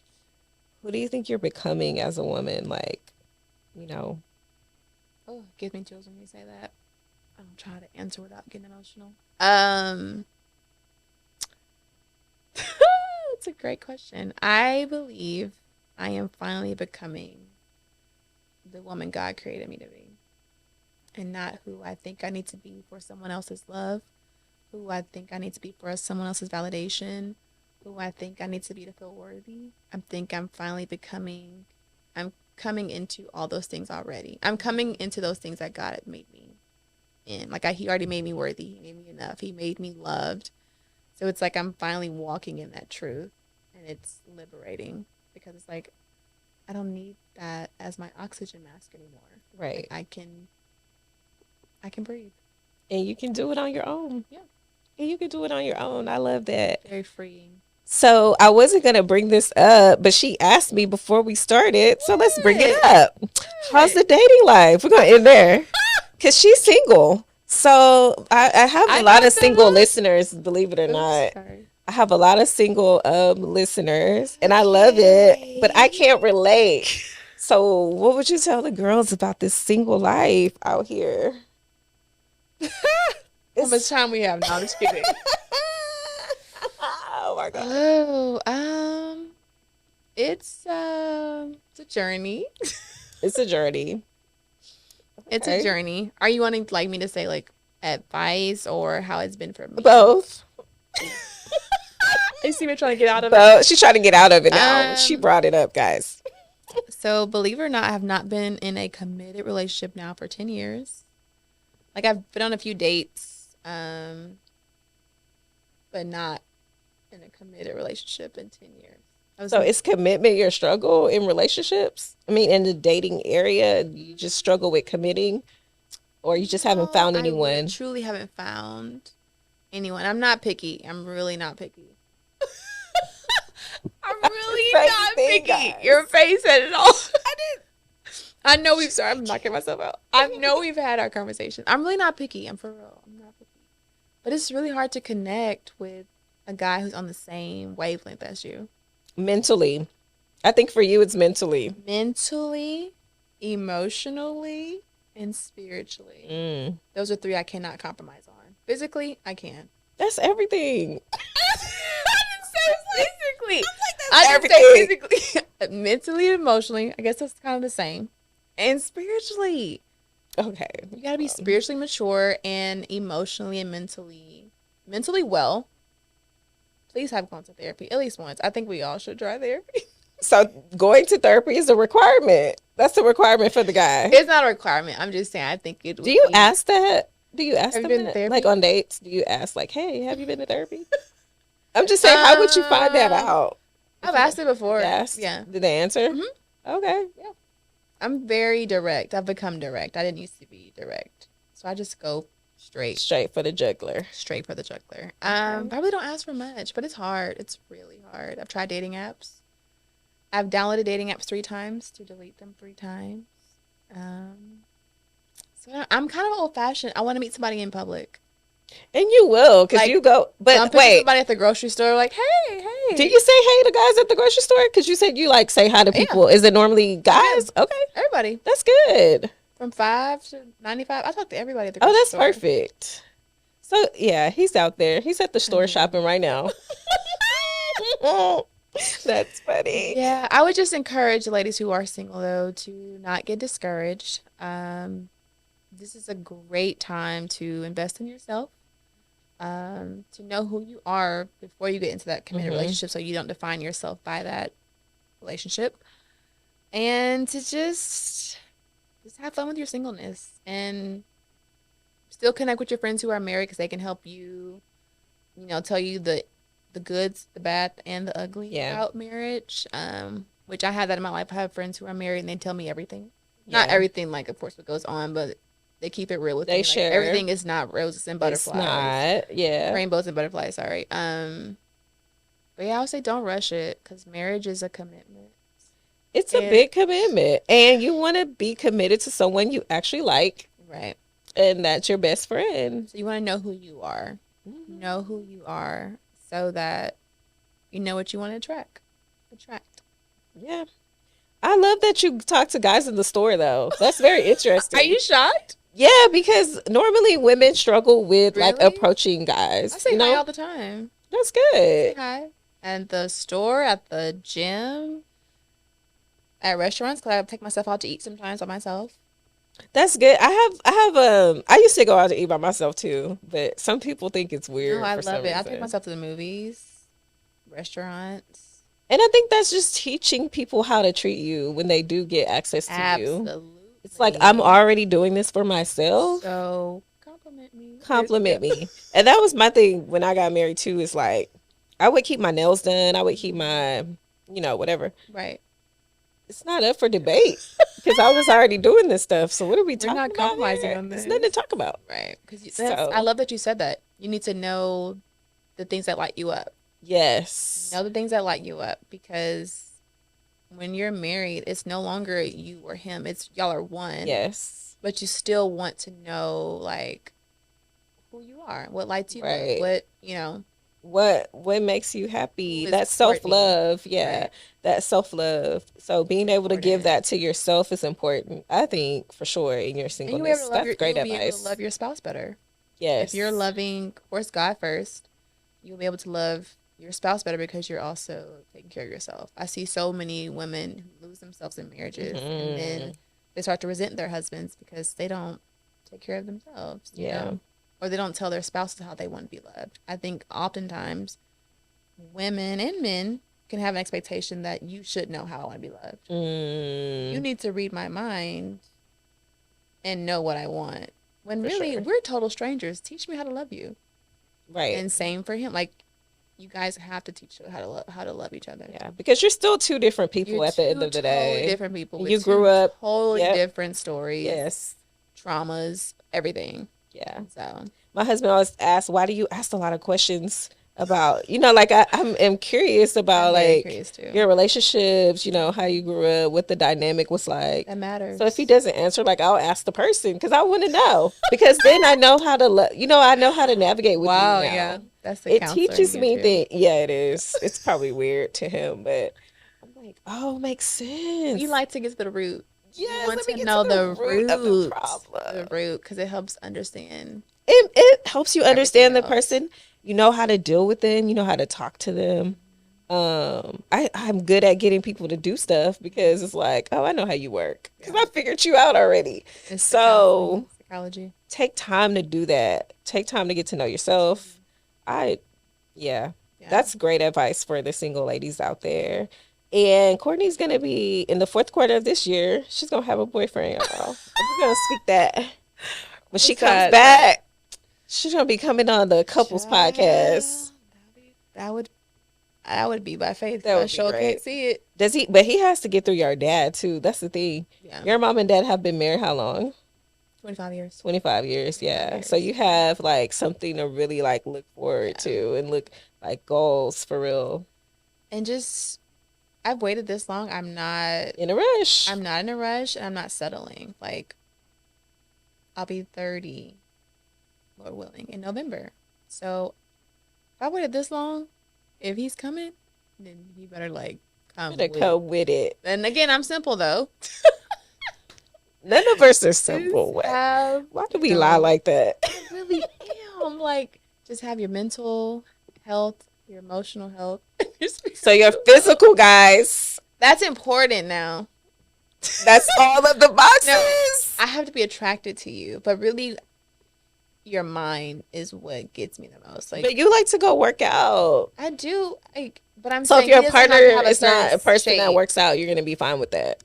Speaker 1: Who do you think you're becoming as a woman? Like, you know,
Speaker 2: Oh, it gives me chills when you say that. I'll try to answer without getting emotional. It's a great question. I believe I am finally becoming the woman God created me to be, and not who I think I need to be for someone else's love, who I think I need to be for someone else's validation, who I think I need to be to feel worthy. I think I'm finally becoming, I'm coming into all those things already. I'm coming into those things that God had made me in. Like he already made me worthy. He made me enough. He made me loved. So it's like I'm finally walking in that truth, and it's liberating because it's like I don't need that as my oxygen mask anymore.
Speaker 1: Right.
Speaker 2: Like I can breathe.
Speaker 1: And you can do it on your own.
Speaker 2: Yeah.
Speaker 1: And you can do it on your own. I love that.
Speaker 2: Very freeing.
Speaker 1: So I wasn't going to bring this up, but she asked me before we started. So let's bring it up. How's the dating life? We're going to end there. Because she's single. So I have a lot of single listeners, believe it or not.
Speaker 2: Sorry.
Speaker 1: I have a lot of single listeners, and I love it, but I can't relate. So what would you tell the girls about this single life out here?
Speaker 2: How much time we have now? Just kidding.
Speaker 1: Oh my God.
Speaker 2: Oh, it's a journey.
Speaker 1: It's a journey.
Speaker 2: It's a journey. Are you wanting like me to say like advice or how it's been for me?
Speaker 1: Both.
Speaker 2: You see me trying to get out of it?
Speaker 1: She's trying to get out of it now. She brought it up, guys.
Speaker 2: So believe it or not, I have not been in a committed relationship now for 10 years. Like I've been on a few dates, but not in a committed relationship in 10 years.
Speaker 1: So is commitment your struggle in relationships? I mean, in the dating area, you just struggle with committing, or you just haven't found anyone?
Speaker 2: I truly haven't found anyone. I'm not picky. I'm really not picky. I'm really not picky. Guys. Your face said it all. I know we've. Sorry, I'm knocking myself out. I know we've had our conversation. I'm really not picky. I'm for real. I'm not picky. But it's really hard to connect with a guy who's on the same wavelength as you.
Speaker 1: Mentally. I think for you it's mentally.
Speaker 2: Mentally, emotionally, and spiritually. Those are three I cannot compromise on. Physically, I can.
Speaker 1: That's everything.
Speaker 2: Physically. I didn't say physically. Mentally and emotionally. I guess that's kind of the same. And spiritually.
Speaker 1: Okay.
Speaker 2: You gotta be spiritually mature and emotionally and mentally well. Please have gone to therapy at least once. I think we all should try therapy.
Speaker 1: So going to therapy is a requirement. That's a requirement for the guy.
Speaker 2: It's not a requirement. I'm just saying I think it would.
Speaker 1: Do you ask that? Do you ask
Speaker 2: them
Speaker 1: that?
Speaker 2: Been to therapy?
Speaker 1: Like on dates? Do you ask like, hey, have you been to therapy? I'm just saying, how would you find that out?
Speaker 2: I've asked it before.
Speaker 1: Yes.
Speaker 2: Yeah.
Speaker 1: Did they answer?
Speaker 2: Mm-hmm.
Speaker 1: Okay.
Speaker 2: Yeah. I'm very direct. I've become direct. I didn't used to be direct. So I just go straight.
Speaker 1: Straight for the juggler.
Speaker 2: Straight for the juggler. Probably don't ask for much, but it's hard. It's really hard. I've tried dating apps. I've downloaded dating apps 3 times to delete them 3 times. So I'm kind of old fashioned. I want to meet somebody in public.
Speaker 1: And you will, because you go. But wait,
Speaker 2: somebody at the grocery store, like, hey.
Speaker 1: Did you say hey to guys at the grocery store? Because you said you like say hi to people. Yeah. Is it normally guys? Yeah. Okay,
Speaker 2: everybody.
Speaker 1: That's good. From
Speaker 2: 5 to 95, I talk to everybody at the grocery store.
Speaker 1: Oh, that's perfect. So yeah, he's out there. He's at the store shopping right now. That's funny.
Speaker 2: Yeah, I would just encourage ladies who are single though to not get discouraged. This is a great time to invest in yourself. To know who you are before you get into that committed relationship, so you don't define yourself by that relationship, and to just have fun with your singleness and still connect with your friends who are married because they can help you, tell you the goods, the bad, and the ugly about marriage. Which I have that in my life. I have friends who are married and they tell me everything. Not everything, like of course what goes on, but they keep it real with me. They share. Everything is not roses and butterflies.
Speaker 1: It's not, yeah.
Speaker 2: Rainbows and butterflies, sorry. But yeah, I would say don't rush it because marriage is a commitment.
Speaker 1: It's a big commitment. And you want to be committed to someone you actually like.
Speaker 2: Right.
Speaker 1: And that's your best friend.
Speaker 2: So you want to know who you are. Know who you are so that you know what you want to attract.
Speaker 1: Yeah. I love that you talk to guys in the store, though. That's very interesting.
Speaker 2: Are you shocked?
Speaker 1: Yeah, because normally women struggle with like approaching guys.
Speaker 2: I say hi all the time.
Speaker 1: That's good.
Speaker 2: Say hi at the store, at the gym, at restaurants. Cause I take myself out to eat sometimes by myself.
Speaker 1: That's good. I used to go out to eat by myself too, but some people think it's weird.
Speaker 2: No, I love it. I take myself to the movies, restaurants.
Speaker 1: And I think that's just teaching people how to treat you when they do get access to you.
Speaker 2: Absolutely.
Speaker 1: It's like, I'm already doing this for myself.
Speaker 2: So compliment me.
Speaker 1: Compliment me. And that was my thing when I got married too. Is like, I would keep my nails done. I would keep my, whatever.
Speaker 2: Right.
Speaker 1: It's not up for debate because I was already doing this stuff. So what are we talking about?
Speaker 2: We're not compromising on this.
Speaker 1: There's nothing to talk about.
Speaker 2: Right. Because I love that you said that. You need to know the things that light you up.
Speaker 1: Yes.
Speaker 2: Know the things that light you up, because when you're married, it's no longer you or him. It's y'all are one.
Speaker 1: Yes.
Speaker 2: But you still want to know, like, who you are, what lights you
Speaker 1: right.
Speaker 2: up,
Speaker 1: what makes you happy. That's self-love. Yeah. Right. That's self-love. So being able to give that to yourself is important, I think, for sure, in your singleness. That's great advice. You'll be able to
Speaker 2: love your spouse better.
Speaker 1: Yes.
Speaker 2: If you're loving, of course, God first, you'll be able to love your spouse better because you're also taking care of yourself. I see so many women who lose themselves in marriages, and then they start to resent their husbands because they don't take care of themselves. You know? Or they don't tell their spouses how they want to be loved. I think oftentimes women and men can have an expectation that you should know how I want to be loved. You need to read my mind and know what I want. When really, we're total strangers. Teach me how to love you.
Speaker 1: Right.
Speaker 2: And same for him. Like, you guys have to teach how to love each other.
Speaker 1: Yeah, because you're still two different people at the end of the day.
Speaker 2: Totally different people.
Speaker 1: You grew up
Speaker 2: totally different stories.
Speaker 1: Yes.
Speaker 2: Traumas, everything.
Speaker 1: Yeah.
Speaker 2: So
Speaker 1: my husband always asks, why do you ask a lot of questions about, like I'm curious about your relationships, how you grew up, what the dynamic was like.
Speaker 2: That matters.
Speaker 1: So if he doesn't answer, I'll ask the person because I want to know, because then I know how to I know how to navigate with you now.
Speaker 2: Yeah. That's the
Speaker 1: it teaches me that. Yeah, it is. It's probably weird to him, but I'm like, oh, makes sense.
Speaker 2: You like to get to the root.
Speaker 1: Yes,
Speaker 2: you want to know the root of the problem. The root, because it helps understand.
Speaker 1: It helps you understand the person. You know how to deal with them. You know how to talk to them. I'm good at getting people to do stuff because it's like, oh, I know how you work because I figured you out already.
Speaker 2: It's
Speaker 1: so
Speaker 2: psychology.
Speaker 1: Take time to do that. Take time to get to know yourself. That's great advice for the single ladies out there. And Courtney's going to be in the fourth quarter of this year. She's going to have a boyfriend, y'all. We're going to speak that. When she comes back, she's going to be coming on the couples podcast.
Speaker 2: That would be by faith.
Speaker 1: That would
Speaker 2: be great. Can't see it.
Speaker 1: Does he? But he has to get through your dad too. That's the thing. Yeah. Your mom and dad have been married how long?
Speaker 2: 25 years.
Speaker 1: 25 years, yeah. 25 years. So you have something to really look forward to and look goals for real.
Speaker 2: And just, I've waited this long. I'm not
Speaker 1: in a rush.
Speaker 2: I'm not in a rush, and I'm not settling. I'll be 30, Lord willing, in November. So if I waited this long, if he's coming, then he better
Speaker 1: come with it.
Speaker 2: And again, I'm simple though.
Speaker 1: None of us are simple. Why do we lie like that?
Speaker 2: I really am. Just have your mental health, your emotional health.
Speaker 1: So your physical, guys.
Speaker 2: That's important now.
Speaker 1: That's all of the boxes. No,
Speaker 2: I have to be attracted to you, but really, your mind is what gets me the most.
Speaker 1: But you like to go work out.
Speaker 2: I do. But I'm
Speaker 1: so
Speaker 2: saying
Speaker 1: if your partner is not a person that works out, you're gonna be fine with that.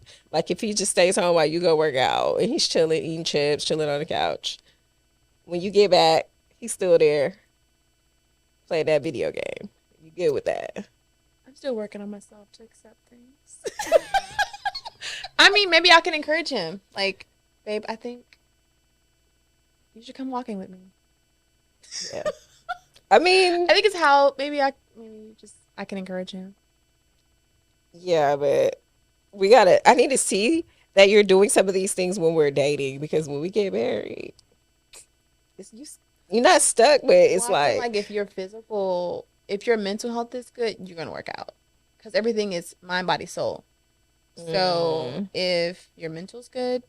Speaker 1: If he just stays home while you go work out and he's chilling, eating chips, chilling on the couch, when you get back, he's still there, playing that video game. You good with that?
Speaker 2: I'm still working on myself to accept things. I mean, maybe I can encourage him. Babe, I think you should come walking with me.
Speaker 1: Yeah. I mean,
Speaker 2: I think it's how I can encourage him.
Speaker 1: Yeah, but I need to see that you're doing some of these things when we're dating, because when we get married, you're not stuck, but it's
Speaker 2: if your mental health is good, you're going to work out, because everything is mind, body, soul. So if your mental's good,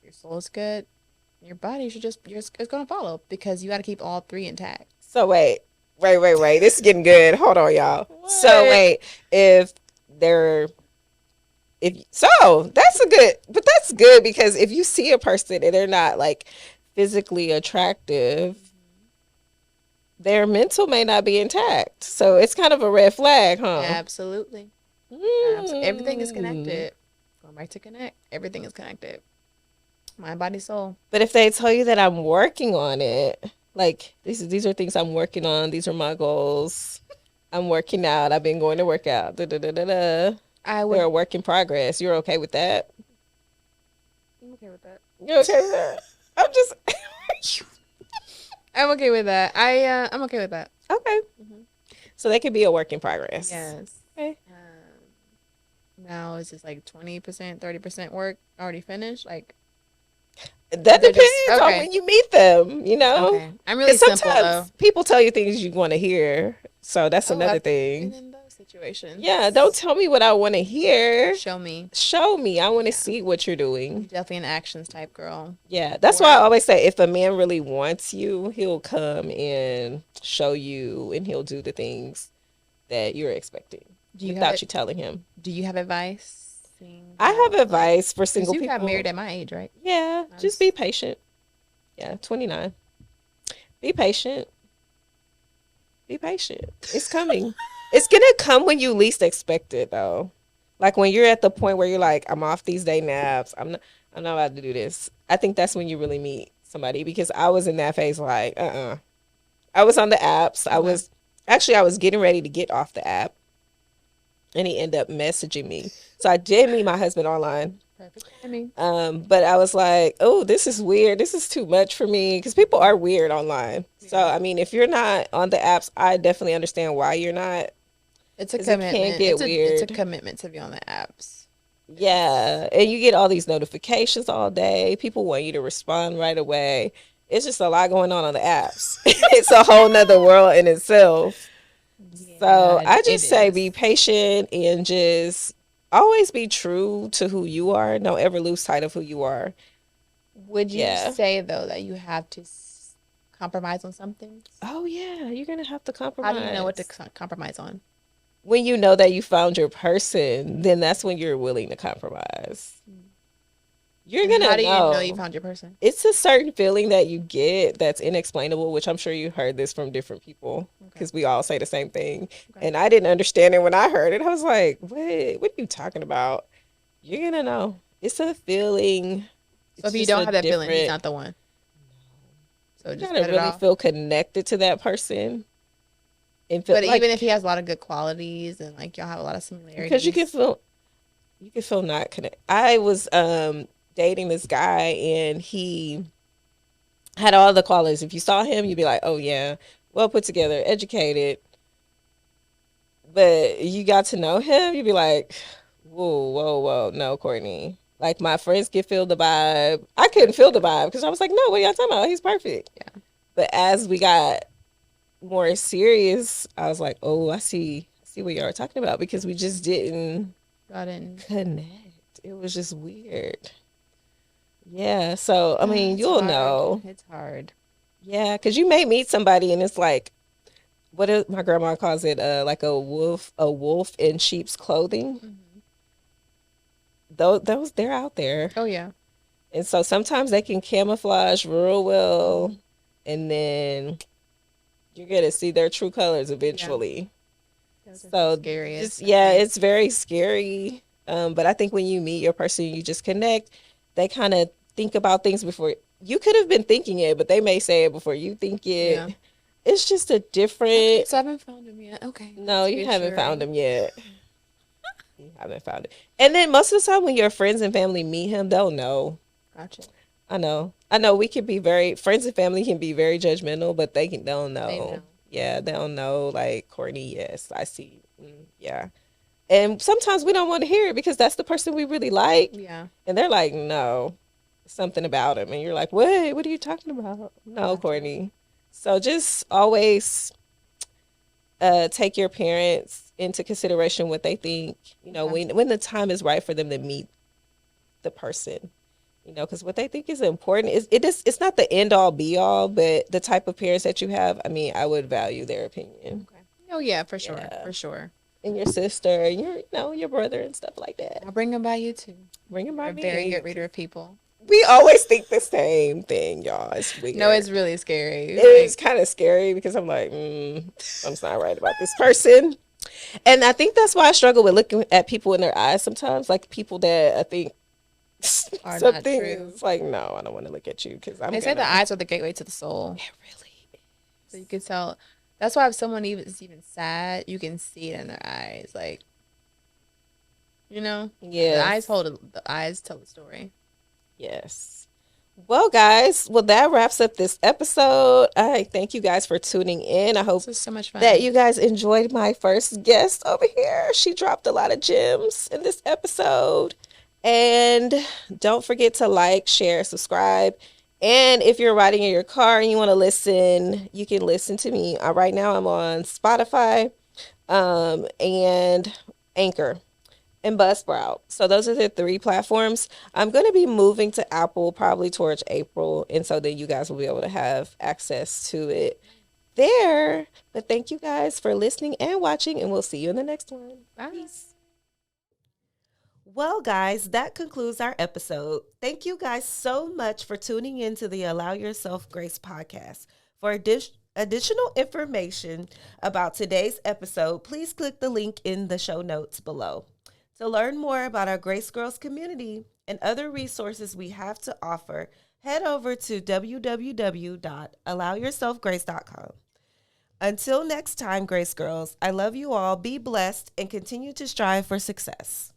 Speaker 2: your soul's good, your body it's going to follow, because you got to keep all three intact.
Speaker 1: So wait. This is getting good. Hold on, y'all. What? So wait, that's good, because if you see a person and they're not physically attractive, their mental may not be intact. So it's kind of a red flag, huh?
Speaker 2: Absolutely. Everything is connected. Going back to connect, everything is connected. Mind, body, soul.
Speaker 1: But if they tell you that I'm working on it, like these are things I'm working on, these are my goals. I'm working out. I've been going to work out. Da, da, da, da, da. They're a work in progress. You're okay with that?
Speaker 2: I'm okay with that.
Speaker 1: You're okay with that? I'm just.
Speaker 2: I'm okay with that. I'm okay with that.
Speaker 1: Okay. Mm-hmm. So they could be a work in progress.
Speaker 2: Yes.
Speaker 1: Okay.
Speaker 2: Now is this like 20%, 30% work already finished? Like
Speaker 1: that depends on when you meet them. You know.
Speaker 2: Okay. I'm really simple though.
Speaker 1: People tell you things you want to hear, so that's another thing.
Speaker 2: In those situations.
Speaker 1: Yeah, don't tell me what I want to hear.
Speaker 2: Show me.
Speaker 1: Show me. I want to see what you're doing.
Speaker 2: You're definitely an actions type girl.
Speaker 1: Yeah, that's why I always say if a man really wants you, he'll come and show you, and he'll do the things that you're expecting without you telling him.
Speaker 2: Do you have advice?
Speaker 1: I have advice for single people.
Speaker 2: You got married at my age, right?
Speaker 1: Yeah, just be patient. Yeah, 29. Be patient. Be patient. It's coming. It's going to come when you least expect it, though. Like when you're at the point where you're like, I'm off these day naps. I'm not about to do this. I think that's when you really meet somebody, because I was in that phase like, I was on the apps. I was getting ready to get off the app, and he ended up messaging me. So I did meet my husband online.
Speaker 2: Perfect timing.
Speaker 1: But I was like, oh, this is weird. This is too much for me, because people are weird online. Yeah. So, I mean, if you're not on the apps, I definitely understand why you're not.
Speaker 2: It's a commitment.
Speaker 1: It can get weird.
Speaker 2: It's a commitment to be on the apps.
Speaker 1: Yeah. And you get all these notifications all day. People want you to respond right away. It's just a lot going on the apps. It's a whole nother world in itself. Yeah, so I just say be patient and just always be true to who you are. Don't ever lose sight of who you are.
Speaker 2: Would you say, though, that you have to compromise on something?
Speaker 1: Oh, yeah. You're going to have to compromise.
Speaker 2: How do you know what to compromise on?
Speaker 1: When you know that you found your person, then that's when you're willing to compromise. You're going to know.
Speaker 2: How do you know you found your person?
Speaker 1: It's a certain feeling that you get that's inexplainable, which I'm sure you heard this from different people, because we all say the same thing. Okay. And I didn't understand it when I heard it. I was like, what are you talking about? You're going to know. It's a feeling.
Speaker 2: So if you don't have that feeling, he's not the one.
Speaker 1: So you gotta really feel connected to that person. And feel
Speaker 2: but even if he has a lot of good qualities and like y'all have a lot of similarities.
Speaker 1: Because you can feel not connected. I was dating this guy, and he had all the qualities. If you saw him, you'd be like, oh yeah, well put together, educated. But you got to know him, you'd be like, whoa, no, Courtney. Like, my friends could feel the vibe. I couldn't feel the vibe because I was like, no, what are y'all talking about? He's perfect. Yeah. But as we got more serious, I was like, oh, I see what y'all are talking about, because we just didn't connect. It was just weird. Yeah, so, I mean, you'll know.
Speaker 2: It's hard.
Speaker 1: Yeah, because you may meet somebody and it's like, my grandma calls it like a wolf in sheep's clothing. Mm-hmm. They're out there.
Speaker 2: Oh, yeah.
Speaker 1: And so sometimes they can camouflage real well, and then you're going to see their true colors eventually. Yeah. So scary. It's very scary. But I think when you meet your person, you just connect. They kind of think about things before you could have been thinking it, but they may say it before you think it. Yeah. It's just a different.
Speaker 2: Okay, so I haven't found him yet. Okay.
Speaker 1: No, you haven't found him yet. You haven't found it. And then most of the time when your friends and family meet him, they'll know.
Speaker 2: Gotcha.
Speaker 1: I know. We can be friends and family can be very judgmental, but they'll know. They know. Yeah, they'll know, like, Courtney, yes, I see. Yeah. And sometimes we don't want to hear it because that's the person we really like. Yeah. And they're like, no, something about him. And you're like, what are you talking about? No, Courtney. So just always take your parents into consideration, what they think, when the time is right for them to meet the person, because what they think is important. It's not the end all be all, but the type of parents that you have, I mean, I would value their opinion.
Speaker 2: Okay. Oh, yeah, for sure. Yeah. For sure.
Speaker 1: And your sister, and your brother and stuff like that.
Speaker 2: I'll bring them by you too.
Speaker 1: Bring them by me.
Speaker 2: Very good reader of people.
Speaker 1: We always think the same thing, y'all. It's weird.
Speaker 2: No, it's really scary.
Speaker 1: It's kind of scary because I'm like, I'm not right about this person. And I think that's why I struggle with looking at people in their eyes sometimes. Like people that I think
Speaker 2: are not
Speaker 1: something
Speaker 2: true.
Speaker 1: is like, no, I don't want to look at you because
Speaker 2: They say the eyes are the gateway to the soul.
Speaker 1: It really is.
Speaker 2: So you can tell. That's why if someone is even sad, you can see it in their eyes. Like,
Speaker 1: Yeah.
Speaker 2: The eyes tell the story.
Speaker 1: Yes. Well, guys, that wraps up this episode. I thank you guys for tuning in. I hope
Speaker 2: this was so much fun.
Speaker 1: that you guys enjoyed my first guest over here. She dropped a lot of gems in this episode. And don't forget to like, share, subscribe. And if you're riding in your car and you want to listen, you can listen to me. Right now I'm on Spotify and Anchor and Buzzsprout. So those are the 3 platforms. I'm going to be moving to Apple probably towards April. And so then you guys will be able to have access to it there. But thank you guys for listening and watching, and we'll see you in the next one.
Speaker 2: Bye.
Speaker 1: Peace. Well, guys, that concludes our episode. Thank you guys so much for tuning in to the Allow Yourself Grace podcast. For additional information about today's episode, please click the link in the show notes below. To learn more about our Grace Girls community and other resources we have to offer, head over to www.allowyourselfgrace.com. Until next time, Grace Girls, I love you all, be blessed, and continue to strive for success.